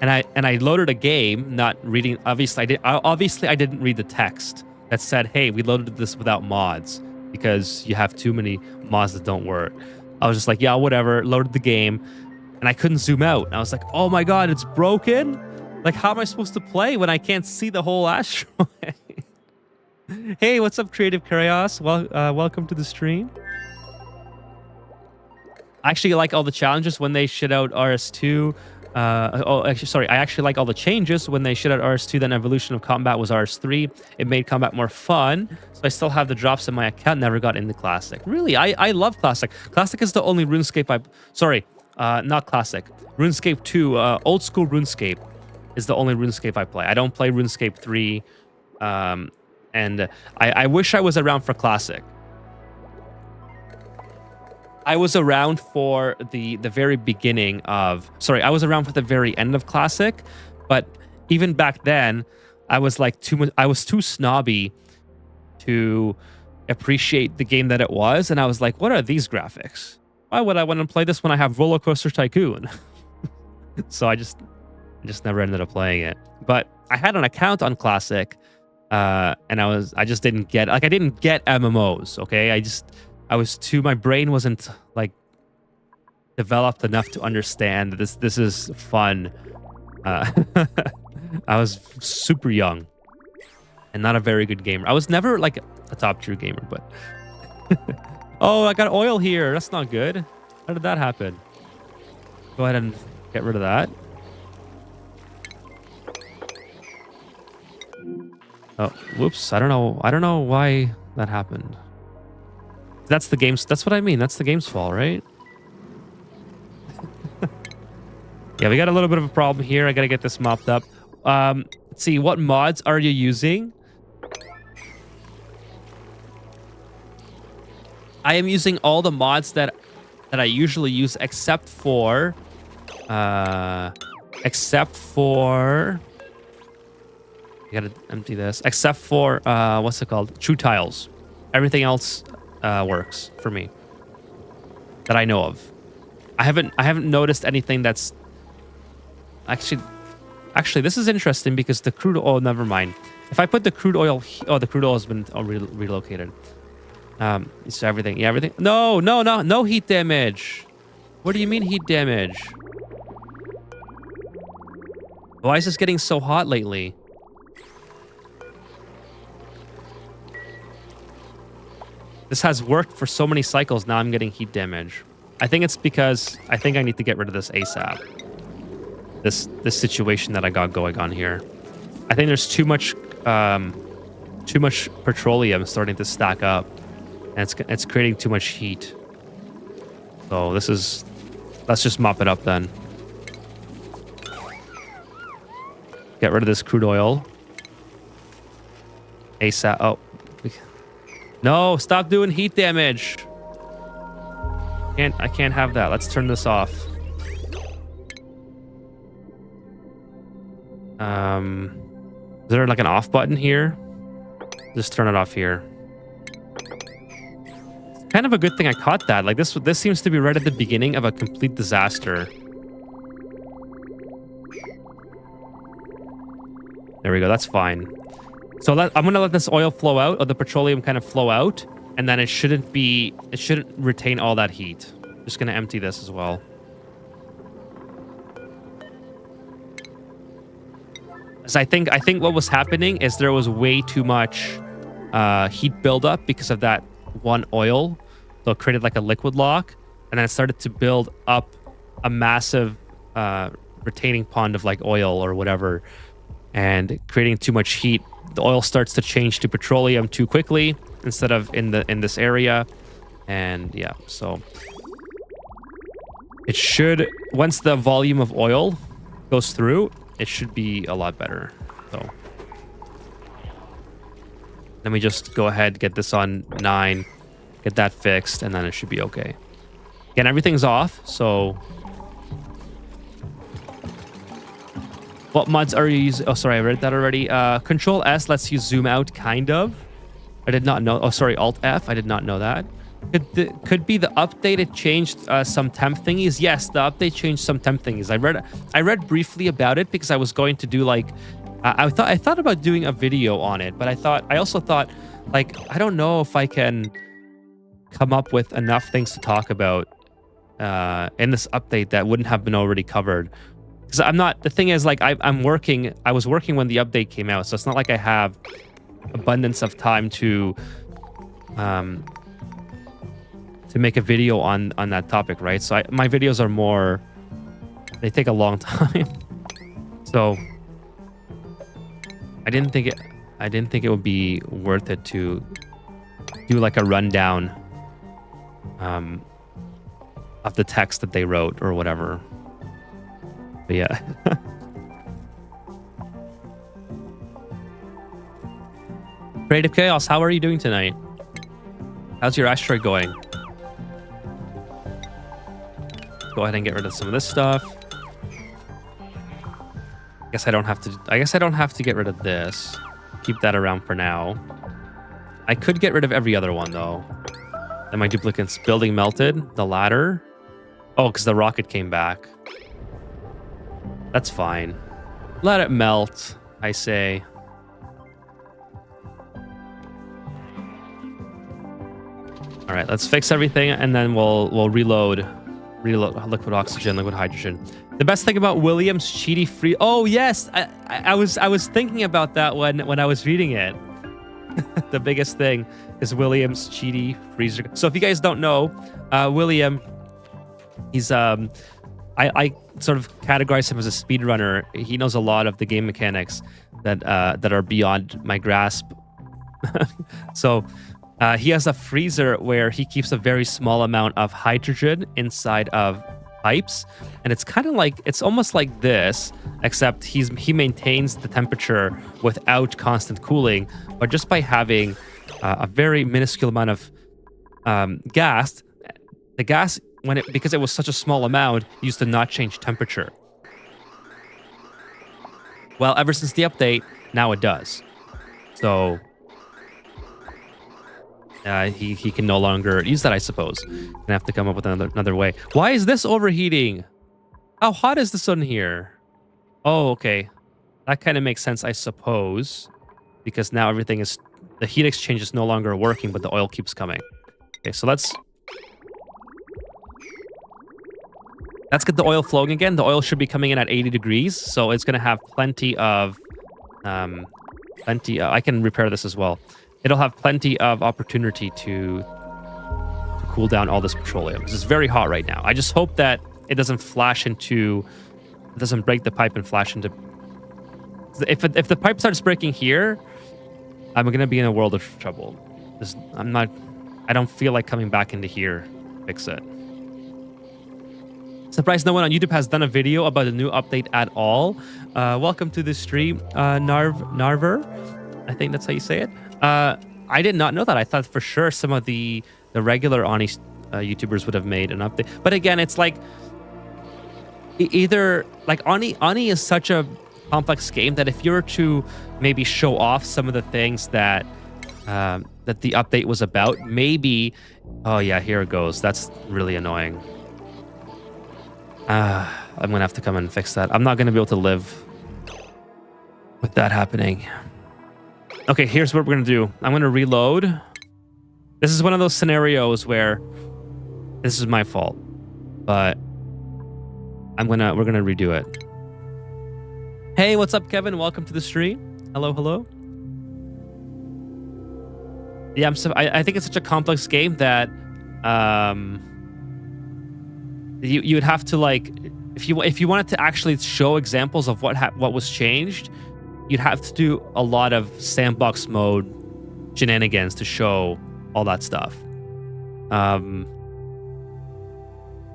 and I loaded a game not reading. Obviously, I didn't read the text that said, "Hey, we loaded this without mods because you have too many mods that don't work." I was just like, "Yeah, whatever." Loaded the game, and I couldn't zoom out. And I was like, "Oh my god, it's broken! Like, how am I supposed to play when I can't see the whole asteroid?" Hey, what's up, Creative Chaos? Well, welcome to the stream. I actually like all the challenges when they shit out RS2. I actually like all the changes when they shit out RS2. Then Evolution of Combat was RS3. It made combat more fun. So I still have the drops in my account. Never got into Classic. Really, I love Classic. Classic is the only RuneScape not Classic. RuneScape 2, old school RuneScape is the only RuneScape I play. I don't play RuneScape 3. And I wish I was around for Classic. I was around for the very beginning of... Sorry, I was around for the very end of Classic, but even back then, I was like I was too snobby to appreciate the game that it was, and I was like, what are these graphics? Why would I want to play this when I have Roller Coaster Tycoon? So I just never ended up playing it. But I had an account on Classic, and I just didn't get... Like, I didn't get MMOs, okay? My brain wasn't like developed enough to understand that this is fun. I was super young and not a very good gamer. I was never like a top tier gamer, but oh, I got oil here. That's not good. How did that happen? Go ahead and get rid of that. Oh, whoops. I don't know why that happened. That's the game's... That's what I mean. That's the game's fault, right? Yeah, we got a little bit of a problem here. I gotta get this mopped up. Let's see. What mods are you using? I am using all the mods that I usually use, except for... I gotta empty this. Except for... what's it called? True Tiles. Everything else... works for me that I know of. I haven't noticed anything that's actually this is interesting because the crude oil... Never mind. If I put the crude oil... the crude oil has been relocated. So everything... Yeah, everything... No heat damage. What do you mean heat damage? Why is this getting so hot lately? This has worked for so many cycles. Now I'm getting heat damage. I think it's because I need to get rid of this ASAP. This situation that I got going on here. I think there's too much petroleum starting to stack up, and it's creating too much heat. So let's just mop it up then. Get rid of this crude oil. ASAP. Oh. No, stop doing heat damage. I can't have that. Let's turn this off. Is there like an off button here? Just turn it off here. It's kind of a good thing I caught that. Like this seems to be right at the beginning of a complete disaster. There we go. That's fine. So I'm gonna let this oil flow out, or the petroleum kind of flow out, and then it shouldn't retain all that heat. Just gonna empty this as well. So I think what was happening is there was way too much heat buildup because of that want oil. So it created like a liquid lock, and then it started to build up a massive retaining pond of like oil or whatever, and creating too much heat. The oil starts to change to petroleum too quickly instead of in this area. And yeah, so it should, once the volume of oil goes through, it should be a lot better. So let me just go ahead, get this on 9, get that fixed, and then it should be okay. Again, everything's off, so what mods are you using? Oh, sorry, I read that already. Control S lets you zoom out, kind of. I did not know. Oh, sorry, Alt F. I did not know that. Could be the update. It changed some temp thingies. Yes, the update changed some temp thingies. I read briefly about it because I was going to do like, I thought about doing a video on it, but I also thought like, I don't know if I can come up with enough things to talk about in this update that wouldn't have been already covered. Because I'm not, the thing is, like, I was working when the update came out, so it's not like I have abundance of time to make a video on that topic, right? So my videos are more, they take a long time. So I didn't think it would be worth it to do like a rundown of the text that they wrote or whatever. But yeah. Creative Chaos, how are you doing tonight? How's your asteroid going? Go ahead and get rid of some of this stuff. I guess I don't have to get rid of this. Keep that around for now. I could get rid of every other one though. Then my duplicates building melted. The ladder. Oh, because the rocket came back. That's fine. Let it melt, I say. All right, let's fix everything, and then we'll reload liquid oxygen, liquid hydrogen. The best thing about William's cheaty free. Oh yes, I was thinking about that when I was reading it. The biggest thing is William's cheaty freezer. So if you guys don't know, William, he's I sort of categorize him as a speedrunner. He knows a lot of the game mechanics that are beyond my grasp. So he has a freezer where he keeps a very small amount of hydrogen inside of pipes, and it's kind of like, it's almost like this, except he maintains the temperature without constant cooling, but just by having a very minuscule amount of gas. The gas, because it was such a small amount, used to not change temperature. Well, ever since the update, now it does. So he can no longer use that, I suppose. Gonna have to come up with another way. Why is this overheating? How hot is this on here? Oh, okay. That kind of makes sense, I suppose, because now everything is, the heat exchange is no longer working, but the oil keeps coming. Okay, so let's get the oil flowing again. The oil should be coming in at 80 degrees, so it's going to have plenty of, I can repair this as well. It'll have plenty of opportunity to cool down all this petroleum. This is very hot right now. I just hope that it doesn't flash into, it doesn't break the pipe and flash into. If the pipe starts breaking here, I'm going to be in a world of trouble. I don't feel like coming back into here to fix it. Surprised no one on YouTube has done a video about the new update at all. Welcome to the stream, Narver. I think that's how you say it. I did not know that. I thought for sure some of the regular Oni YouTubers would have made an update. But again, it's like either like Oni is such a complex game that if you were to maybe show off some of the things that that the update was about, maybe. Oh yeah, here it goes. That's really annoying. I'm gonna have to come and fix that. I'm not gonna be able to live with that happening. Okay, here's what we're gonna do. I'm gonna reload. This is one of those scenarios where this is my fault, but we're gonna redo it. Hey, what's up, Kevin? Welcome to the stream. Hello, hello. Yeah, I think it's such a complex game that you would have to, like, if you wanted to actually show examples of what was changed, you'd have to do a lot of sandbox mode shenanigans to show all that stuff.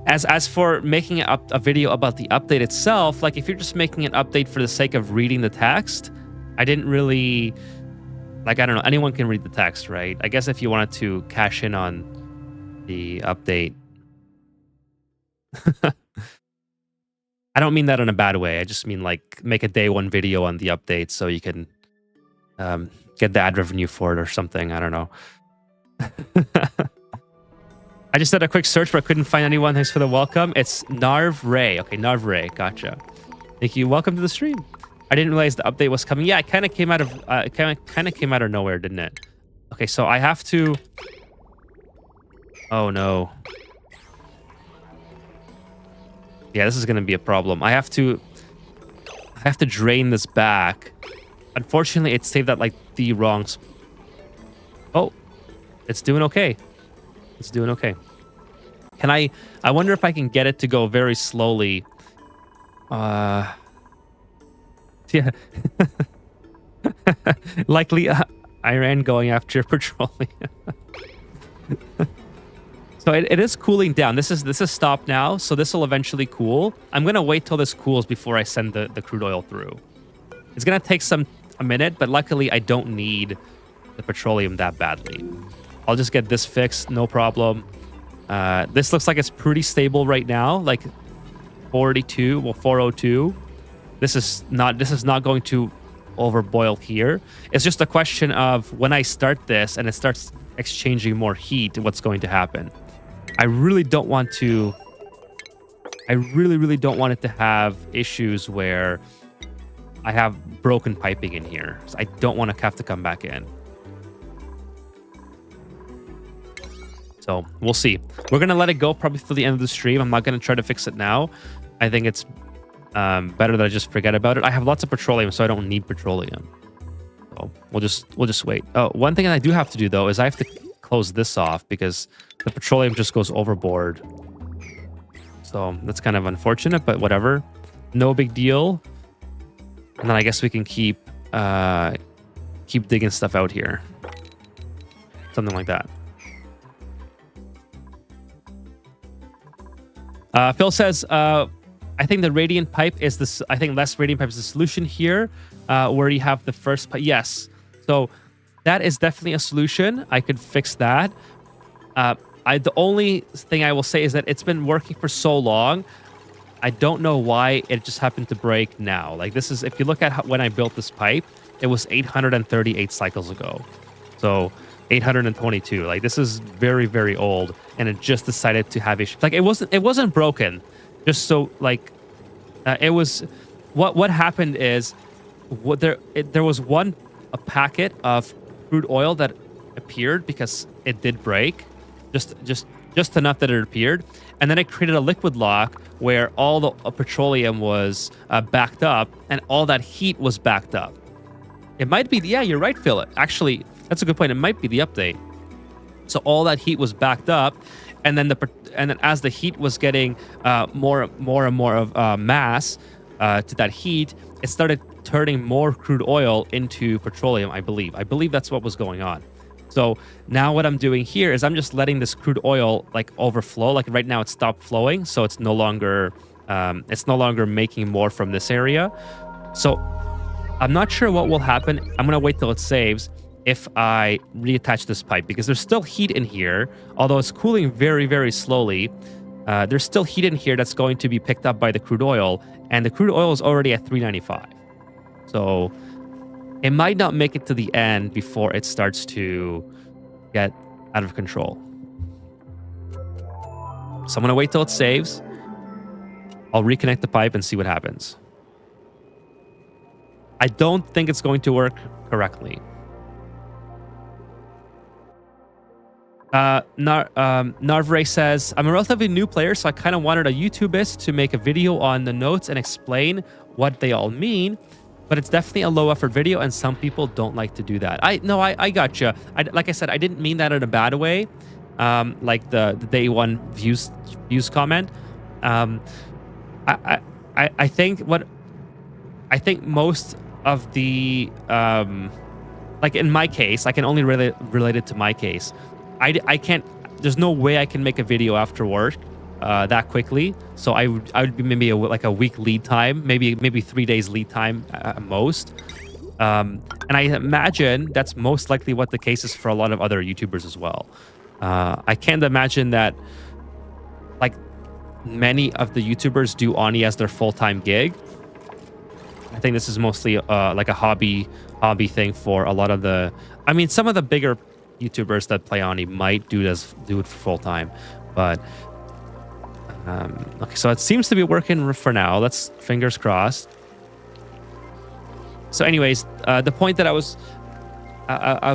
As for making a video about the update itself, like if you're just making an update for the sake of reading the text, I didn't really, like, I don't know, anyone can read the text, right? I guess if you wanted to cash in on the update. I don't mean that in a bad way. I just mean, like, make a day one video on the update so you can get the ad revenue for it or something. I don't know. I just did a quick search, but I couldn't find anyone. Thanks for the welcome. It's Narv Ray. Okay, Narv Ray. Gotcha. Thank you. Welcome to the stream. I didn't realize the update was coming. Yeah, it kind of came out of came out of nowhere, didn't it? Okay, so I have to. Oh no. Yeah, this is gonna be a problem. I have to drain this back. Unfortunately, it saved at like the wrong. Oh, it's doing okay. It's doing okay. Can I wonder if I can get it to go very slowly. Yeah. Likely Iran going after petroleum. So it is cooling down. This is stopped now, so this will eventually cool. I'm gonna wait till this cools before I send the crude oil through. It's gonna take a minute, but luckily I don't need the petroleum that badly. I'll just get this fixed, no problem. This looks like it's pretty stable right now, like 42, well 402. This is not going to overboil here. It's just a question of when I start this and it starts exchanging more heat, what's going to happen. I really don't want to. I really don't want it to have issues where I have broken piping in here. So I don't want to have to come back in. So we'll see. We're gonna let it go probably through the end of the stream. I'm not gonna try to fix it now. I think it's better that I just forget about it. I have lots of petroleum, so I don't need petroleum. So we'll just wait. Oh, one thing I do have to do though is I have to close this off because the petroleum just goes overboard. So that's kind of unfortunate, but whatever. No big deal. And then I guess we can keep digging stuff out here. Something like that. Phil says, I think the radiant pipe is this. I think less radiant pipe is the solution here, where you have the first pipe. Yes, so that is definitely a solution. I could fix that. The only thing I will say is that it's been working for so long. I don't know why it just happened to break now. Like this is, if you look at when I built this pipe, it was 838 cycles ago. So 822. Like this is very old, and it just decided to have issues. Like it wasn't broken. Just so like it was. What happened is there was a packet of crude oil that appeared because it did break, just enough that it appeared, and then it created a liquid lock where all the petroleum was backed up, and all that heat was backed up. It might be, yeah, you're right, Phil. Actually, that's a good point. It might be the update. So all that heat was backed up, and then as the heat was getting more and more of mass to that heat, it started turning more crude oil into petroleum. I believe that's what was going on. So now what I'm doing here is I'm just letting this crude oil like overflow. Like right now, it stopped flowing, so it's no longer making more from this area. So I'm not sure what will happen. I'm gonna wait till it saves if I reattach this pipe, because there's still heat in here, although it's cooling very slowly. There's still heat in here that's going to be picked up by the crude oil, and the crude oil is already at 395. So it might not make it to the end before it starts to get out of control. So I'm gonna wait till it saves. I'll reconnect the pipe and see what happens. I don't think it's going to work correctly. Narvray says, I'm a relatively new player, so I kind of wanted a YouTubeist to make a video on the notes and explain what they all mean. but it's definitely a low effort video, and some people don't like to do that. I gotcha. Like I said, I didn't mean that in a bad way. Like the day one views comment. I think most of the like in my case, I can only relate it to my case. I can't. There's no way I can make a video after work that quickly. So I would be maybe like a week lead time, maybe 3 days lead time at most. And I imagine that's most likely what the case is for a lot of other YouTubers as well. I can't imagine that like many of the YouTubers do Oni as their full-time gig. I think this is mostly like a hobby thing for a lot of the. I mean, some of the bigger YouTubers that play Oni might do it for full time, but okay. So it seems to be working for now. Let's fingers crossed. So, anyways, the point that I was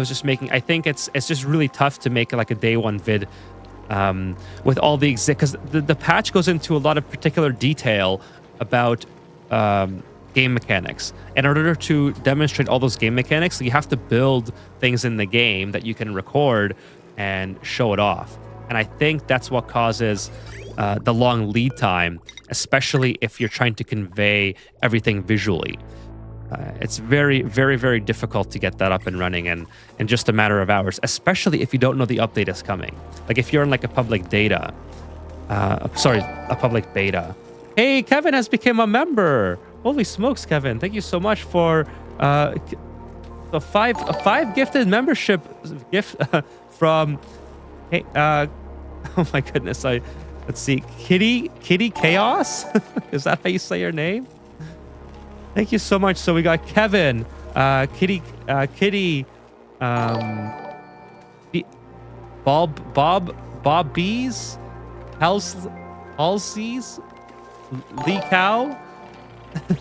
just making, I think it's just really tough to make like a day one vid with all the because the patch goes into a lot of particular detail about game mechanics. In order to demonstrate all those game mechanics, you have to build things in the game that you can record and show it off. And I think that's what causes the long lead time, especially if you're trying to convey everything visually. It's very, very, very difficult to get that up and running in just a matter of hours, especially if you don't know the update is coming. Like if you're in like a public beta. Hey, Kevin has become a member. Holy smokes, Kevin! Thank you so much for a five gifted membership gift from. Hey, oh my goodness! Let's see, Kitty Chaos. Is that how you say your name? Thank you so much. So we got Kevin, Kitty, Bob Bees, Halsey's, Lee Cow.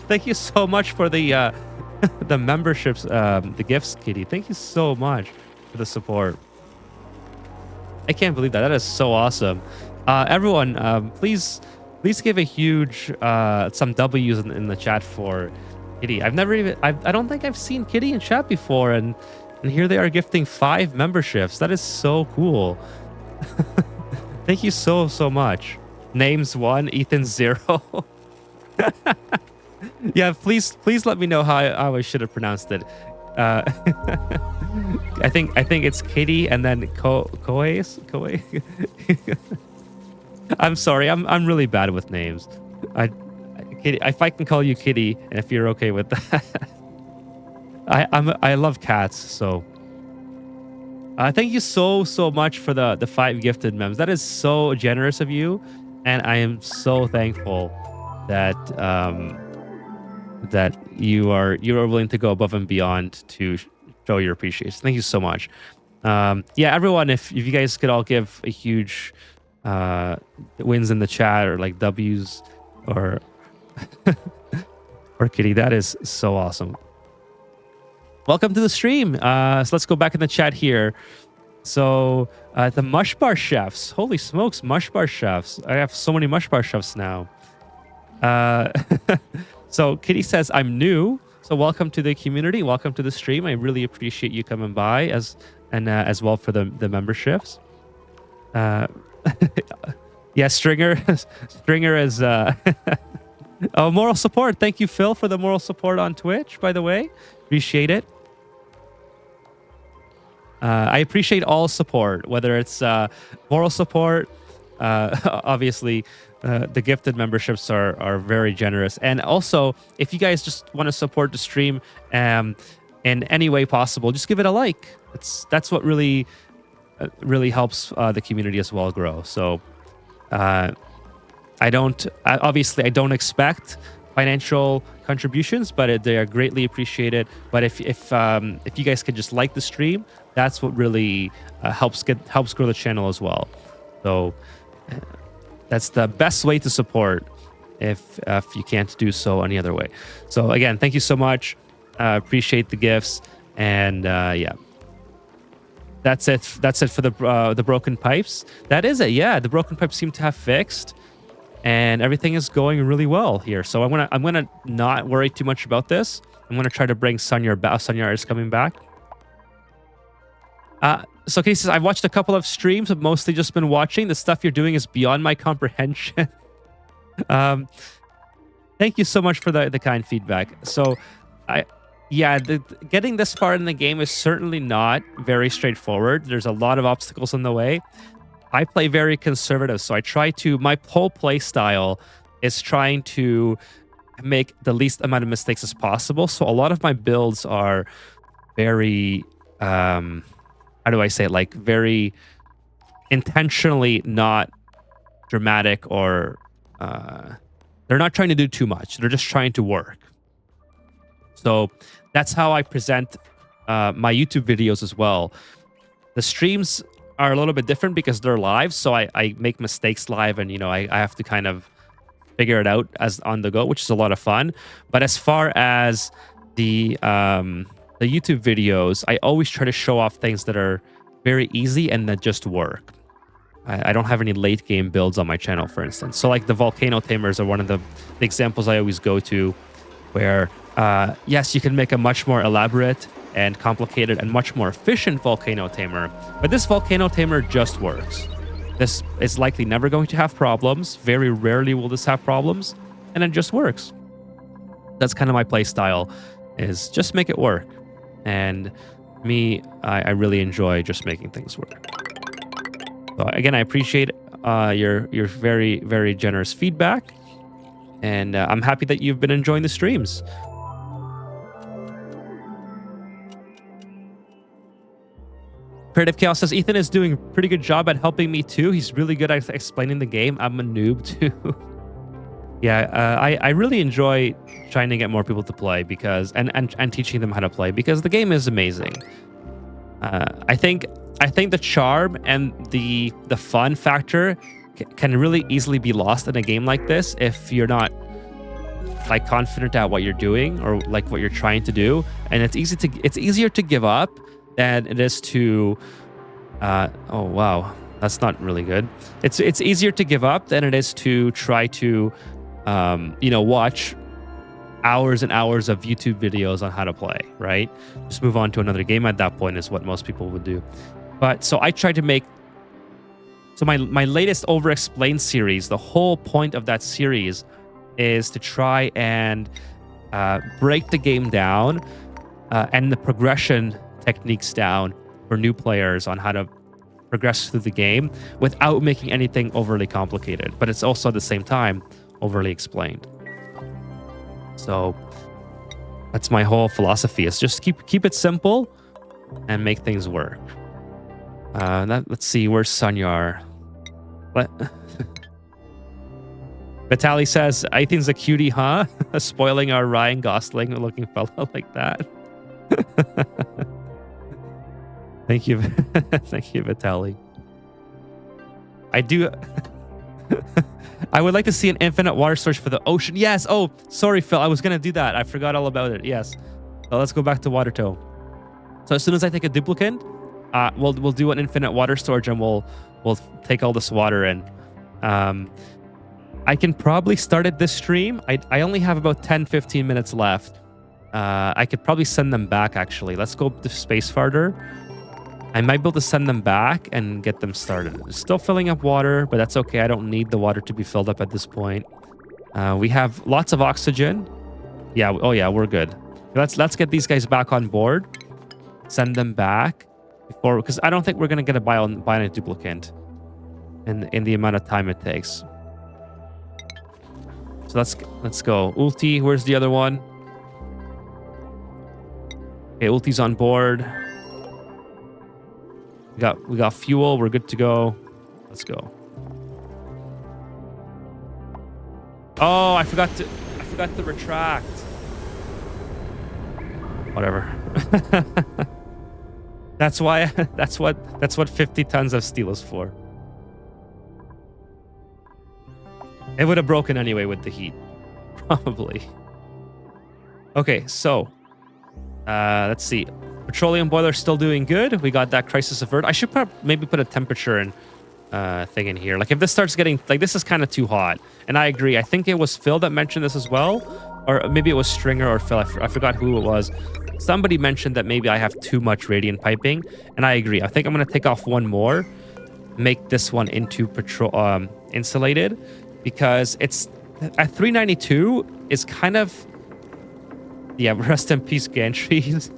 Thank you so much for the the memberships, the gifts, Kitty. Thank you so much for the support. I can't believe that. That is so awesome. Everyone, please give a huge some W's in the chat for Kitty. I don't think I've seen Kitty in chat before, and here they are gifting 5 memberships. That is so cool. Thank you so much. Names 1, Ethan 0. Yeah, please let me know how I should have pronounced it. I think it's Kitty and then Koei. I'm sorry, I'm really bad with names. Kitty, if I can call you Kitty, and if you're okay with that. I love cats, so thank you so much for the 5 gifted mems. That is so generous of you, and I am so thankful that that you are willing to go above and beyond to show your appreciation. Thank you so much. Yeah, everyone, if you guys could all give a huge wins in the chat, or like W's, or or Kitty, that is so awesome. Welcome to the stream. So let's go back in the chat here. So the Mush Bar Chefs. Holy smokes, Mush Bar Chefs. I have so many Mush Bar Chefs now. So Kitty says, I'm new. So welcome to the community. Welcome to the stream. I really appreciate you coming by as well for the memberships. Yeah, Stringer is oh, moral support. Thank you, Phil, for the moral support on Twitch, by the way. Appreciate it. I appreciate all support, whether it's moral support. Obviously, the gifted memberships are very generous. And also, if you guys just want to support the stream in any way possible, just give it a like. That's what really helps the community as well grow. So I don't expect financial contributions, but they are greatly appreciated. But if you guys could just like the stream, that's what really helps grow the channel as well. So that's the best way to support if you can't do so any other way. So again, thank you so much. Appreciate the gifts, and yeah. That's it for the broken pipes. That is it. Yeah, the broken pipes seem to have fixed, and everything is going really well here. So I'm gonna not worry too much about this. I'm going to try to bring Sunyar back. Sunyar is coming back. So Casey says, I've watched a couple of streams, but mostly just been watching. The stuff you're doing is beyond my comprehension. Thank you so much for the kind feedback. So, getting this far in the game is certainly not very straightforward. There's a lot of obstacles in the way. I play very conservative, so I try to... My whole play style is trying to make the least amount of mistakes as possible. So a lot of my builds are very... how do I say it? Like, very intentionally not dramatic or... they're not trying to do too much. They're just trying to work. So that's how I present my YouTube videos as well. The streams are a little bit different because they're live. So I make mistakes live and, I have to kind of figure it out as on the go, which is a lot of fun. But as far as the YouTube videos, I always try to show off things that are very easy and that just work. I don't have any late game builds on my channel, for instance. So like the volcano tamers are one of the examples I always go to where, yes, you can make a much more elaborate and complicated and much more efficient volcano tamer, but this volcano tamer just works. This is likely never going to have problems. Very rarely will this have problems, and it just works. That's kind of my play style, is just make it work. And me, I really enjoy just making things work. So again, I appreciate your very, very generous feedback, and I'm happy that you've been enjoying the streams. Creative Chaos says, Ethan is doing a pretty good job at helping me too. He's really good at explaining the game. I'm a noob too. Yeah, I really enjoy trying to get more people to play because and teaching them how to play because the game is amazing. I think the charm and the fun factor can really easily be lost in a game like this if you're not like confident at what you're doing or like what you're trying to do. And it's easier to give up than it is to oh wow, that's not really good. It's easier to give up than it is to try to watch hours and hours of YouTube videos on how to play, right? Just move on to another game at that point is what most people would do. But so I tried to make my latest over explained series, the whole point of that series is to try and break the game down and the progression techniques down for new players on how to progress through the game without making anything overly complicated, but it's also at the same time overly explained. So that's my whole philosophy, is just keep it simple and make things work. Let's see, where's Sunyar? Vitaly says, Ethan's a cutie, huh? Spoiling our Ryan Gosling looking fellow like that. Thank you. Thank you, Vitaly. I do... I would like to see an infinite water source for the ocean. Yes. Oh, sorry, Phil. I was going to do that. I forgot all about it. Yes. So let's go back to Water Toe. So as soon as I take a duplicate, we'll do an infinite water storage and we'll take all this water in. I can probably start at this stream. I only have about 10-15 minutes left. I could probably send them back, actually. Let's go to Space Farther. I might be able to send them back and get them started. Still filling up water, but that's okay. I don't need the water to be filled up at this point. We have lots of oxygen. Yeah. Oh, yeah. We're good. Let's get these guys back on board. Send them back before, because I don't think we're gonna get a bionic duplicant in the amount of time it takes. So let's go. Ulti, where's the other one? Okay, Ulti's on board. We got fuel. We're good to go. Let's go. Oh, I forgot to retract. Whatever. That's what 50 tons of steel is for. It would have broken anyway with the heat. Probably. Okay, so let's see. Petroleum boiler still doing good. We got that crisis averted. I should maybe put a temperature in thing in here. Like if this starts getting like this is kind of too hot. And I agree. I think it was Phil that mentioned this as well. or maybe it was Stringer or Phil. I forgot who it was. Somebody mentioned that maybe I have too much radiant piping, and I agree. I think I'm going to take off one more, make this one into insulated, because it's at 392 is kind of, yeah. Rest in peace, Gantries.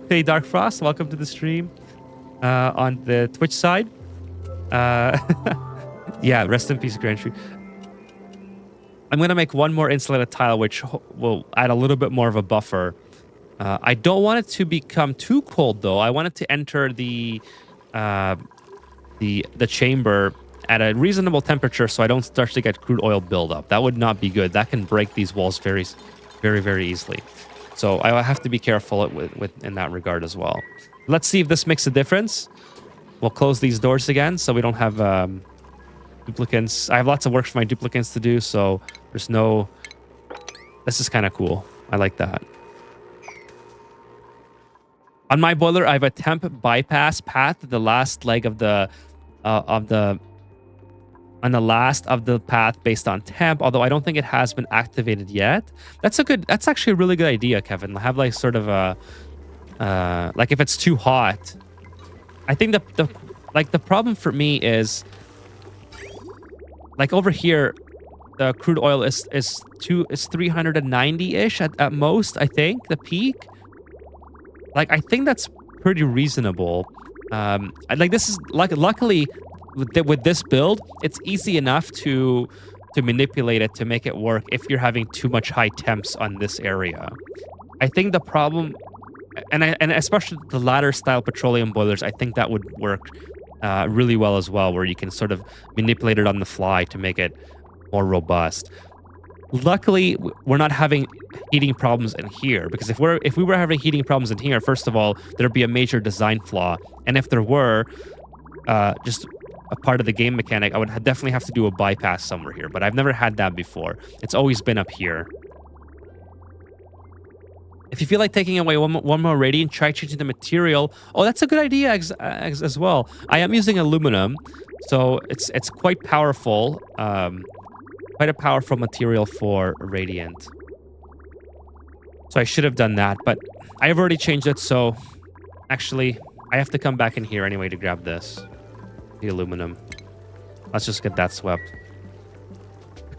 Hey, Dark Frost, welcome to the stream on the Twitch side. Yeah, rest in peace, Gantry. I'm going to make one more insulated tile, which will add a little bit more of a buffer. I don't want it to become too cold, though. I want it to enter the chamber at a reasonable temperature, so I don't start to get crude oil buildup. That would not be good. That can break these walls very, very easily. So I have to be careful in that regard as well. Let's see if this makes a difference. We'll close these doors again, so we don't have duplicants. I have lots of work for my duplicants to do, so there's no... This is kind of cool. I like that. On my boiler, I have a temp bypass path. The last leg of the on the last of the path based on temp, although I don't think it has been activated yet. That's actually a really good idea, Kevin. Have like sort of a like if it's too hot. I think the problem for me is like over here, the crude oil is 390-ish at most, I think, the peak. Like, I think that's pretty reasonable. Like, this is luckily with this build, it's easy enough to manipulate it to make it work if you're having too much high temps on this area. I think the problem, and especially the ladder style petroleum boilers, I think that would work really well as well, where you can sort of manipulate it on the fly to make it more robust. Luckily, we're not having heating problems in here, because if we were having heating problems in here, first of all, there'd be a major design flaw, and if there were, just a part of the game mechanic, I would definitely have to do a bypass somewhere here, but I've never had that before. It's always been up here. If you feel like taking away one more radiant, try changing the material. Oh, that's a good idea as well. I am using aluminum, so it's quite powerful. Quite a powerful material for radiant. So I should have done that, but I have already changed it, so actually I have to come back in here anyway to grab this. The aluminum. Let's just get that swept.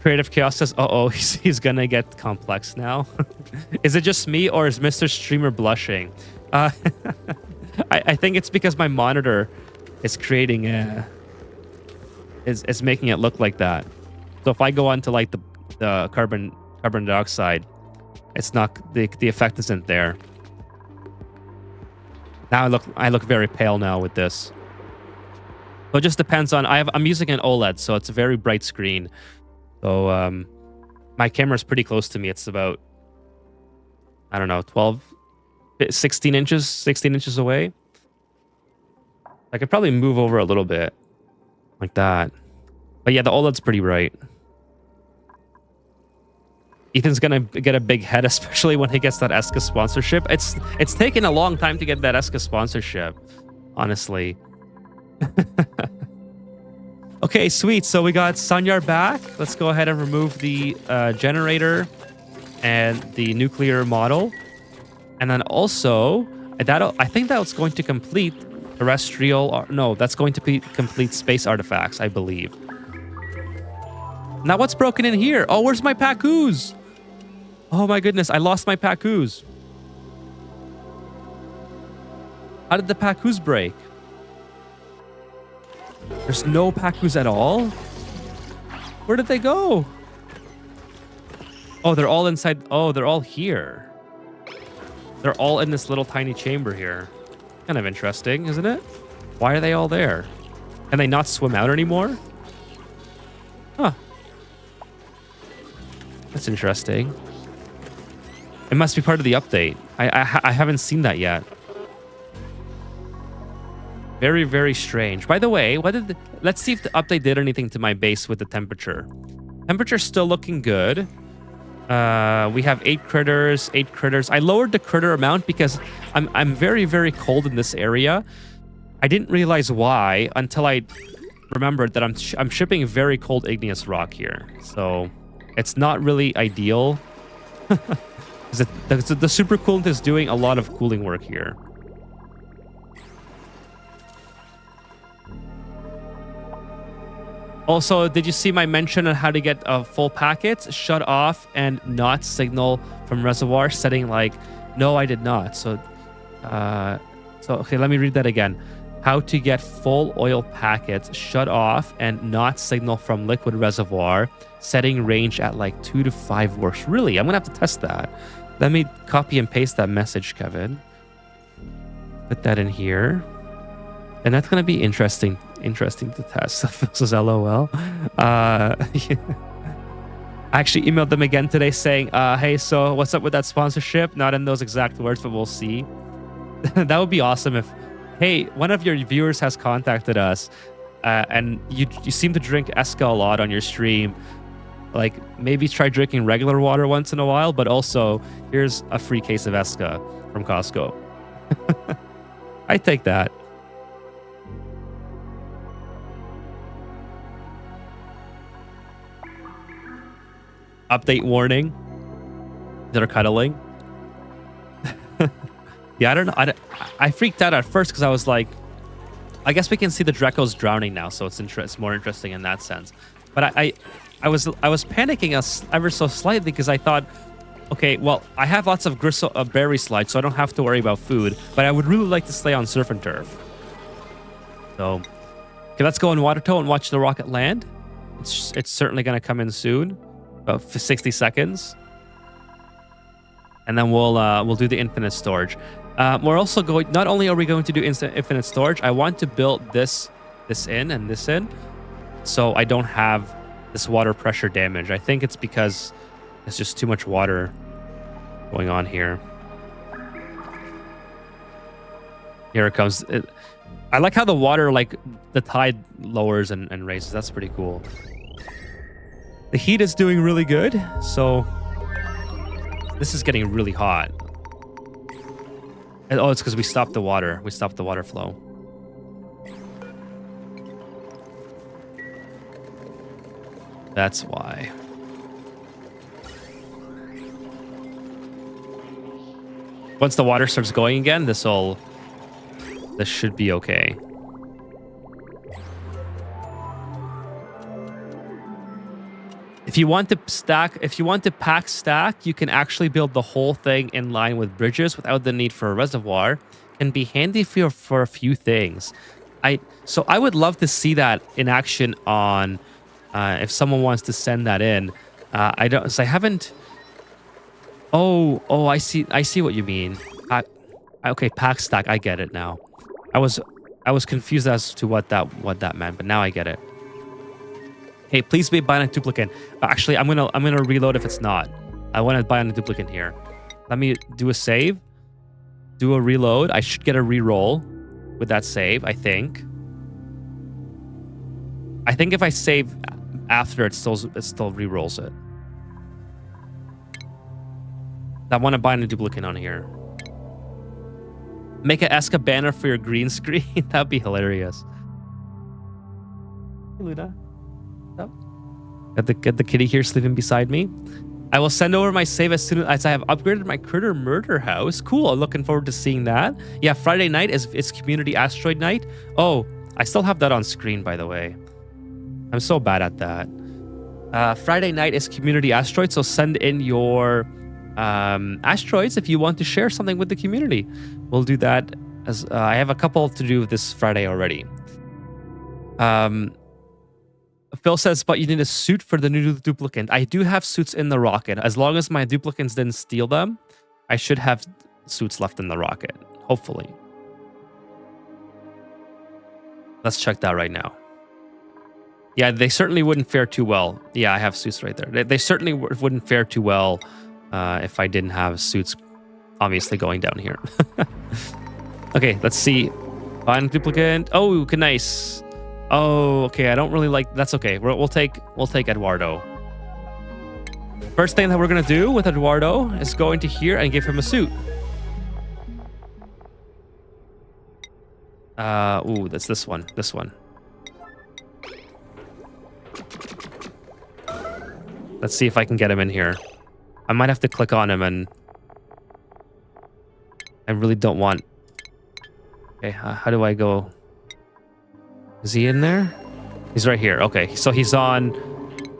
Creative Chaos says, uh-oh, he's gonna get complex now. Is it just me, or is Mr. Streamer blushing? I think it's because my monitor is creating is making it look like that. So if I go on to like the carbon dioxide, it's not, the effect isn't there. Now I look very pale now with this. So it just depends on, I'm using an OLED, so it's a very bright screen. So my camera's pretty close to me. It's about, I don't know, 16 inches away. I could probably move over a little bit like that. But yeah, the OLED's pretty bright. Ethan's gonna get a big head, especially when he gets that Eska sponsorship. It's taken a long time to get that Eska sponsorship, honestly. Okay, sweet. So we got Sanyar back. Let's go ahead and remove the generator and the nuclear model. And then also, I think that's going to complete terrestrial... No, that's going to complete space artifacts, I believe. Now what's broken in here? Oh, where's my Pacoos? Oh my goodness, I lost my Pacoos. How did the Pacoos break? There's no Pacoos at all? Where did they go? Oh, they're all inside. Oh, they're all here. They're all in this little tiny chamber here. Kind of interesting, isn't it? Why are they all there? Can they not swim out anymore? Huh. That's interesting. It must be part of the update. I haven't seen that yet. Very, very strange. By the way, let's see if the update did anything to my base with the temperature. Temperature's still looking good. We have 8 critters. I lowered the critter amount because I'm very, very cold in this area. I didn't realize why until I remembered that I'm shipping very cold igneous rock here. So it's not really ideal The super coolant is doing a lot of cooling work here. Also, did you see my mention on how to get full packets? Shut off and not signal from reservoir setting like, no, I did not. So okay, let me read that again. How to get full oil packets, shut off and not signal from liquid reservoir, setting range at like 2 to 5 works. Really? I'm gonna have to test that. Let me copy and paste that message, Kevin. Put that in here. And that's gonna be interesting to test. This is LOL. I actually emailed them again today saying, hey, so what's up with that sponsorship? Not in those exact words, but we'll see. That would be awesome if, hey, one of your viewers has contacted us and you seem to drink Esca a lot on your stream. Like, maybe try drinking regular water once in a while, but also here's a free case of Esca from Costco. I take that. Update warning. They're cuddling. Yeah, I don't know. I freaked out at first because I was like, I guess we can see the Drecos drowning now, so it's more interesting in that sense. But I was panicking ever so slightly because I thought, okay, well, I have lots of berry slides, so I don't have to worry about food. But I would really like to stay on surf and turf. So, okay, let's go in water tow and watch the rocket land. It's certainly gonna come in soon. About 60 seconds, and then we'll do the infinite storage. We're also going. Not only are we going to do infinite storage, I want to build this in and this in, so I don't have this water pressure damage. I think it's because there's just too much water going on here. Here it comes. I like how the water, like the tide lowers and raises. That's pretty cool. The heat is doing really good, so this is getting really hot. And, oh, it's because we stopped the water. We stopped the water flow. That's why. Once the water starts going again, this should be okay. If you want to pack stack, you can actually build the whole thing in line with bridges without the need for a reservoir. Can be handy for a few things. So I would love to see that in action on if someone wants to send that in. I haven't. Oh, I see what you mean. Okay, pack stack. I get it now. I was confused as to what that meant, but now I get it. Hey, please be buying a duplicate. Actually, I'm gonna reload if it's not. I want to buy on a duplicate here. Let me do a save. Do a reload. I should get a reroll with that save, I think. I think if I save after, it still rerolls it. I want to buy a duplicate on here. Make an Esca banner for your green screen. That'd be hilarious. Hey, Luna. Got the kitty here sleeping beside me. I will send over my save as soon as I have upgraded my critter murder house. Cool. I'm looking forward to seeing that. Yeah, Friday night is community asteroid night. Oh, I still have that on screen, by the way. I'm so bad at that. Friday night is community asteroid, so send in your asteroids if you want to share something with the community. We'll do that as I have a couple to do this Friday already. Phil says, but you need a suit for the new duplicant. I do have suits in the rocket. As long as my duplicants didn't steal them, I should have suits left in the rocket. Hopefully. Let's check that right now. Yeah, they certainly wouldn't fare too well. Yeah, I have suits right there. They certainly wouldn't fare too well if I didn't have suits obviously going down here. Okay, let's see. Find duplicant. Oh, nice. Oh, okay. I don't really like. That's okay. We'll take Eduardo. First thing that we're gonna do with Eduardo is go into here and give him a suit. Ooh, that's this one. This one. Let's see if I can get him in here. I might have to click on him, and I really don't want... Okay, how do I go? Is he in there? He's right here. Okay, so he's on...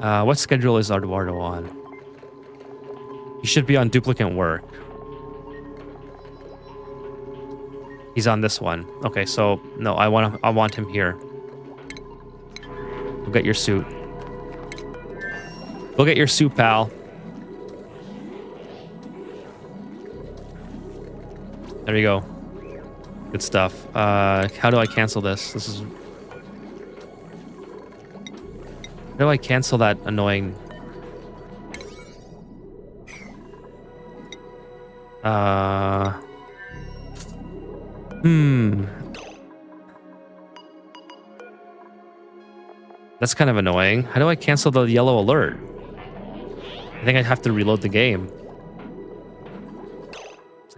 what schedule is Eduardo on? He should be on duplicate work. He's on this one. Okay, so no, I want him here. Go get your suit. Go get your suit, pal. There you go. Good stuff. How do I cancel this? This is... How do I cancel that annoying... That's kind of annoying. How do I cancel the yellow alert? I think I have to reload the game.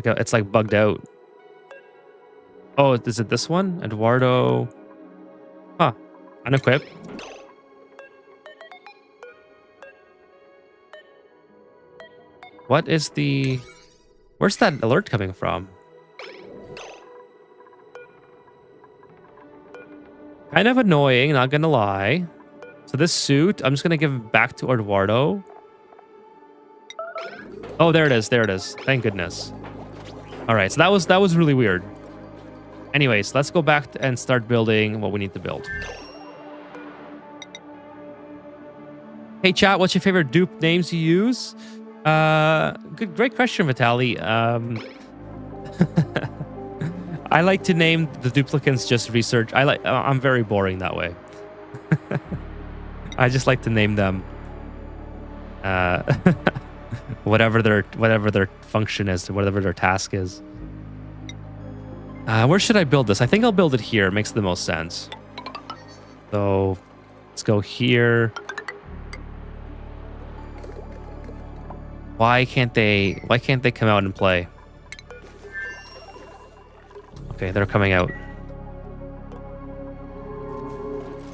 It's like bugged out. Oh, is it this one? Eduardo. Huh. Unequip. What is the... Where's that alert coming from? Kind of annoying, not gonna lie. So this suit, I'm just gonna give it back to Eduardo. Oh, there it is. There it is. Thank goodness. All right, so that was really weird. Anyways, let's go back and start building what we need to build. Hey chat, what's your favorite dupe names you use? Great question, Vitaly. I like to name the duplicants just research. I'm very boring that way. I just like to name them whatever their function is, whatever their task is. Where should I build this? I think I'll build it here. It makes the most sense. So let's go here. Why can't they come out and play? Okay, they're coming out.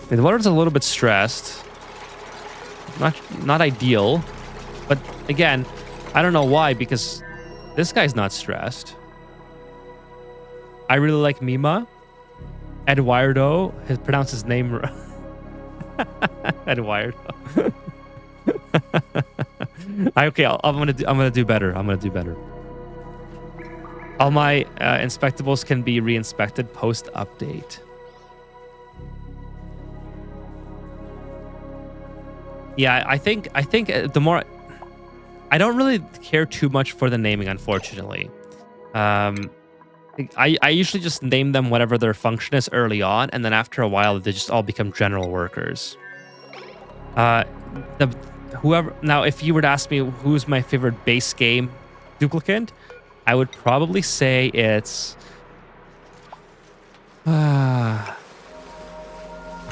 The water's a little bit stressed. Not ideal. But again, I don't know why, because this guy's not stressed. I really like Mima. Eduardo. He pronounced his name wrong. Eduardo. Okay, I'm gonna do better. I'm gonna do better. All my inspectables can be re-inspected post update. Yeah, I think the more I don't really care too much for the naming, unfortunately. I usually just name them whatever their function is early on, and then after a while they just all become general workers. Now, if you were to ask me who's my favorite base game duplicant, I would probably say it's I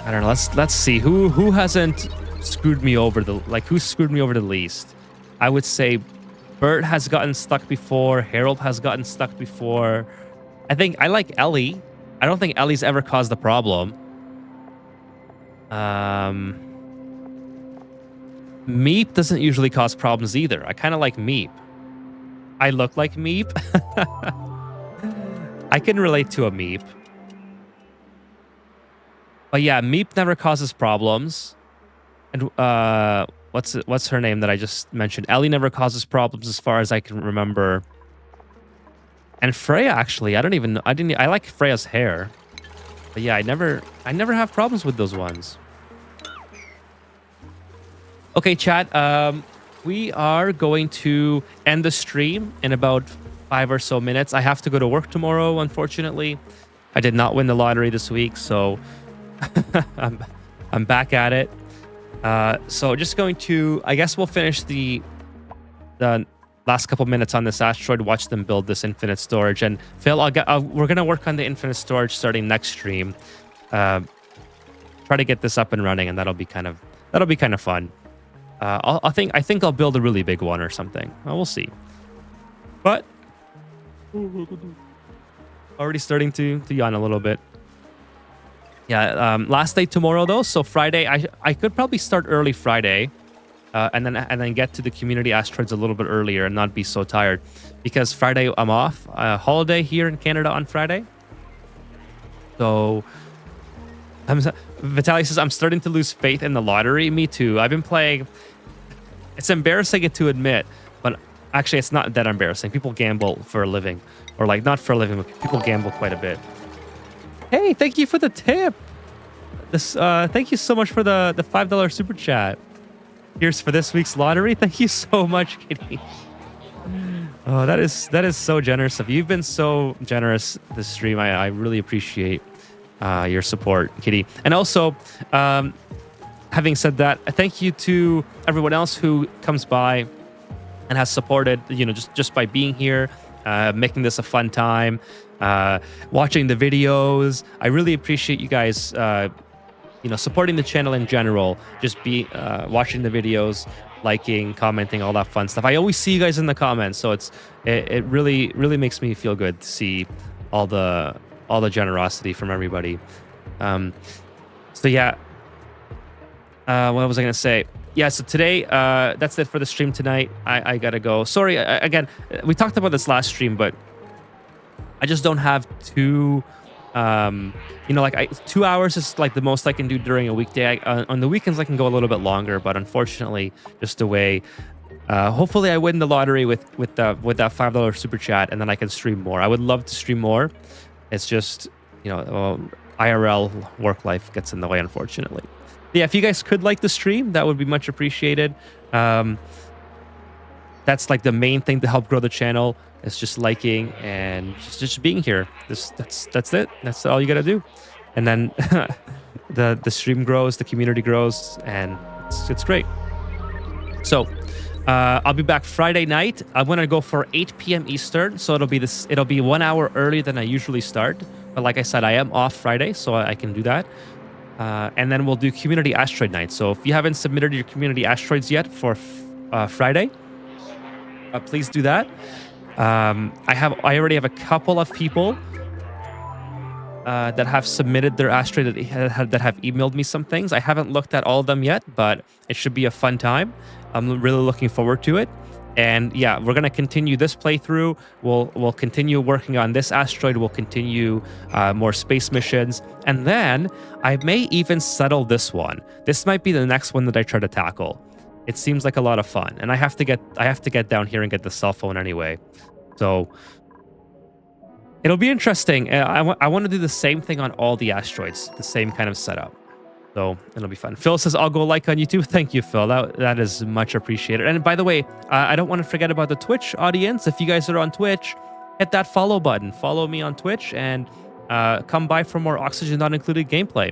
don't know. Let's see who hasn't screwed me over who screwed me over the least. I would say Bert has gotten stuck before. Harold has gotten stuck before. I think I like Ellie. I don't think Ellie's ever caused a problem. Meep doesn't usually cause problems either. I kind of like Meep. I look like Meep. I can relate to a Meep. But yeah, Meep never causes problems. And what's her name that I just mentioned? Ellie never causes problems as far as I can remember. And Freya, actually, I like Freya's hair. But yeah, I never have problems with those ones. Okay, chat. We are going to end the stream in about 5 or so minutes. I have to go to work tomorrow, unfortunately. I did not win the lottery this week, so I'm back at it. So just going to, I guess we'll finish the last couple minutes on this asteroid, watch them build this infinite storage. And Phil, we're going to work on the infinite storage starting next stream. Try to get this up and running, and that'll be kind of fun. I think I'll build a really big one or something. We'll see. But already starting to yawn a little bit. Yeah, last day tomorrow though. So Friday, I could probably start early Friday. and then get to the community asteroids a little bit earlier and not be so tired, because Friday I'm off, holiday here in Canada on Friday. So Vitaly says, I'm starting to lose faith in the lottery. Me too. I've been playing. It's embarrassing to admit, but actually it's not that embarrassing. People gamble for a living, or like not for a living, but people gamble quite a bit. Hey, thank you for the tip. Thank you so much for the $5 super chat. Here's for this week's lottery. Thank you so much, Kitty. Oh, that is so generous of you. You've been so generous this stream. I really appreciate your support, Kitty. And also, having said that, thank you to everyone else who comes by and has supported, just by being here, making this a fun time, watching the videos. I really appreciate you guys, supporting the channel in general, just watching the videos, liking, commenting, all that fun stuff. I always see you guys in the comments, so it really makes me feel good to see all the generosity from everybody. So yeah, what was I gonna say? Yeah, so today, that's it for the stream tonight. I gotta go. Sorry, again, we talked about this last stream, but I just don't have too 2 hours is like the most I can do during a weekday. On the weekends I can go a little bit longer, but unfortunately, just the way. Hopefully I win the lottery with that $5 super chat, and then I can stream more. I would love to stream more. It's just IRL work life gets in the way, unfortunately. But yeah, if you guys could like the stream, that would be much appreciated. That's like the main thing to help grow the channel. It's just liking and just being here. That's it. That's all you gotta do. And then the stream grows, the community grows, and it's great. So I'll be back Friday night. I'm gonna go for 8 p.m. Eastern, so it'll be 1 hour earlier than I usually start. But like I said, I am off Friday, so I can do that. And then we'll do community asteroid night. So if you haven't submitted your community asteroids yet for Friday, please do that. I already have a couple of people that have submitted their asteroid that have emailed me some things. I haven't looked at all of them yet, but it should be a fun time. I'm really looking forward to it. And yeah, we're gonna continue this playthrough. We'll continue working on this asteroid. We'll continue more space missions, and then I may even settle this one. This might be the next one that I try to tackle. It seems like a lot of fun, and I have to get down here and get the cell phone anyway. So it'll be interesting. I want to do the same thing on all the asteroids, the same kind of setup. So it'll be fun. Phil says, I'll go like on YouTube. Thank you, Phil. That is much appreciated. And by the way, I don't want to forget about the Twitch audience. If you guys are on Twitch, hit that follow button. Follow me on Twitch and come by for more Oxygen Not Included gameplay.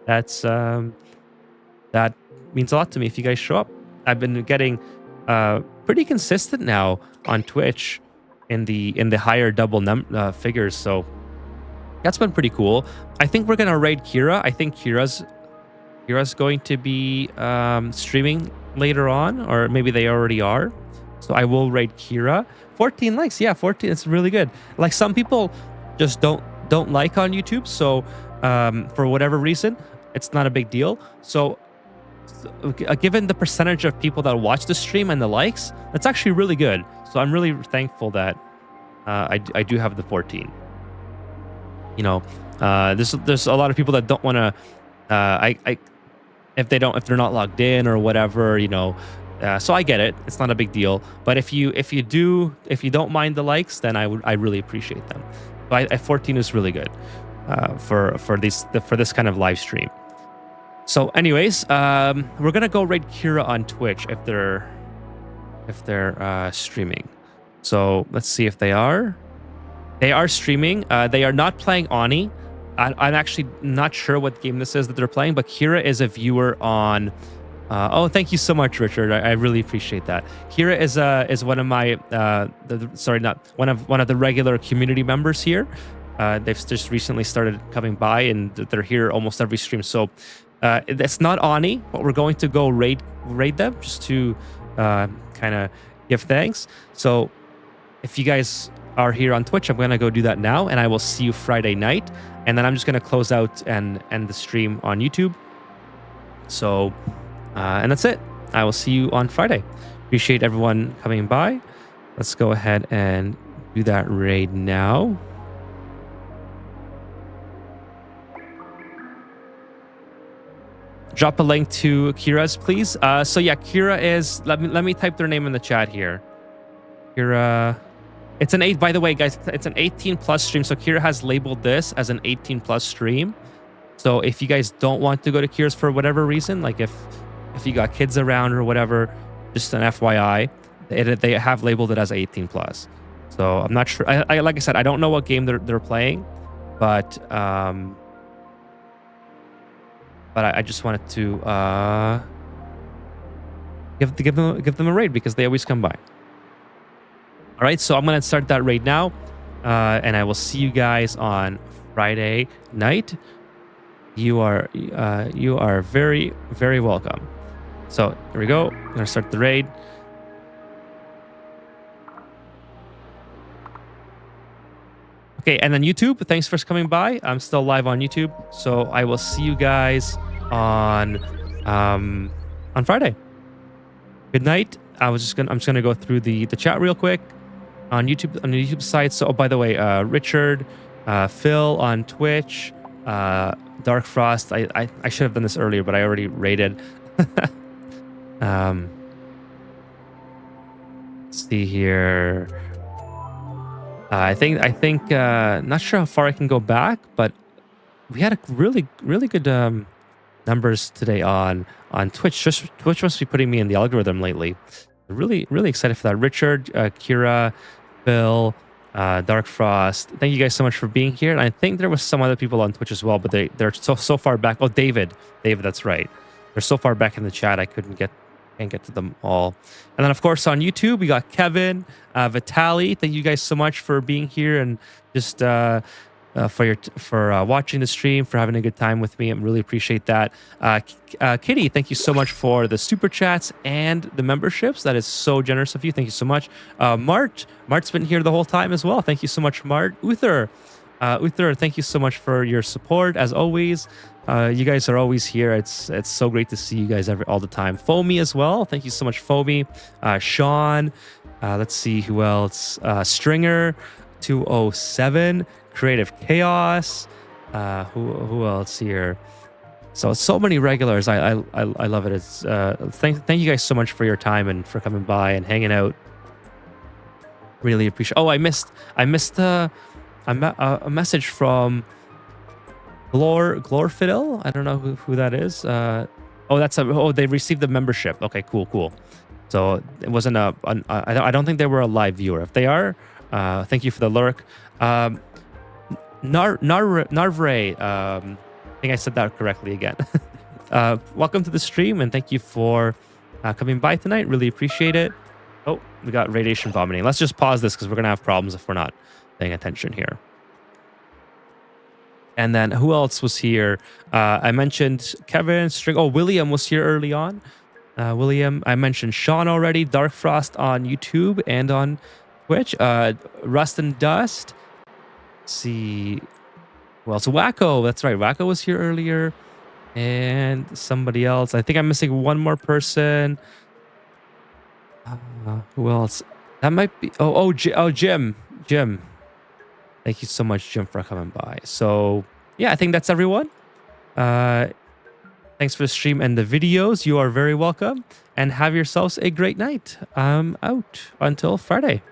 That means a lot to me if you guys show up. I've been getting pretty consistent now on Twitch in the higher double figures, so that's been pretty cool. I think we're gonna raid Kira. I think Kira's going to be streaming later on, or maybe they already are. So I will raid Kira. 14 likes, yeah, 14. It's really good. Like, some people just don't like on YouTube, so for whatever reason, it's not a big deal. So given the percentage of people that watch the stream and the likes, that's actually really good. So I'm really thankful that I do have the 14. There's a lot of people that don't want to. If they're not logged in or whatever, so I get it. It's not a big deal. But if you don't mind the likes, then I really appreciate them. So 14 is really good for this kind of live stream. So anyways, we're gonna go raid Kira on Twitch if they're streaming. So let's see if they are. They are streaming. They are not playing Oni. I'm actually not sure what game this is that they're playing, but Kira is a viewer on. Oh, thank you so much, Richard. I really appreciate that. Kira is one of my one of the regular community members here. They've just recently started coming by, and they're here almost every stream. So it's not Ani, but we're going to go raid them just to kind of give thanks. So if you guys are here on Twitch, I'm going to go do that now, and I will see you Friday night. And then I'm just going to close out and end the stream on YouTube. So, and that's it. I will see you on Friday. Appreciate everyone coming by. Let's go ahead and do that raid now. Drop a link to Kira's, please. So yeah, Kira is. Let me type their name in the chat here. Kira. It's an 8. By the way, guys, it's an 18+ stream. So Kira has labeled this as an 18+ stream. So if you guys don't want to go to Kira's for whatever reason, like if you got kids around or whatever, just an FYI, they have labeled it as 18+. So I'm not sure. I like I said, I don't know what game they're playing, but I just wanted to give them a raid because they always come by. All right, so I'm gonna start that raid now, and I will see you guys on Friday night. You are very, very welcome. So here we go. I'm gonna start the raid. Okay, and then YouTube, thanks for coming by. I'm still live on YouTube, so I will see you guys on Friday. Good night. I'm just gonna go through the chat real quick on YouTube, on the YouTube site. So, oh, by the way, Richard, Phil on Twitch, Dark Frost. I should have done this earlier, but I already rated. Let's see here. I think not sure how far I can go back, but we had a really good numbers today on Twitch. Twitch must be putting me in the algorithm lately. Really excited for that. Richard, Kira, Phil, Dark Frost. Thank you guys so much for being here. And I think there was some other people on Twitch as well, but they're so far back. Oh, David, that's right. They're so far back in the chat I can't get to them all. And then of course on YouTube we got Kevin, Vitaly. Thank you guys so much for being here and just for watching the stream, for having a good time with me. I really appreciate that. Kitty, thank you so much for the super chats and the memberships. That is so generous of you. Thank you so much. Mart's been here the whole time as well. Thank you so much, Mart. Uther, thank you so much for your support as always. You guys are always here. It's so great to see you guys all the time. Foamy as well. Thank you so much, Foamy. Sean. Let's see who else. Stringer 207. Creative Chaos. Who else here? So many regulars. I love it. It's thank you guys so much for your time and for coming by and hanging out. Really appreciate. Oh, I missed a message from Glorfidel. I don't know who that is. They received the membership. Okay, cool. So it wasn't I don't think they were a live viewer. If they are, thank you for the lurk. Narvray, I think I said that correctly again. Welcome to the stream and thank you for coming by tonight. Really appreciate it. Oh, we got radiation vomiting. Let's just pause this because we're gonna have problems if we're not paying attention here. And then who else was here? I mentioned Kevin, String. Oh, William was here early on. William, I mentioned Sean already. Dark Frost on YouTube and on Twitch. Rust and Dust. Let's see. Well, so Wacko. That's right. Wacko was here earlier. And somebody else. I think I'm missing one more person. Who else? That might be. Jim. Jim. Thank you so much, Jim, for coming by. So, yeah, I think that's everyone. Thanks for the stream and the videos. You are very welcome. And have yourselves a great night. I'm out until Friday.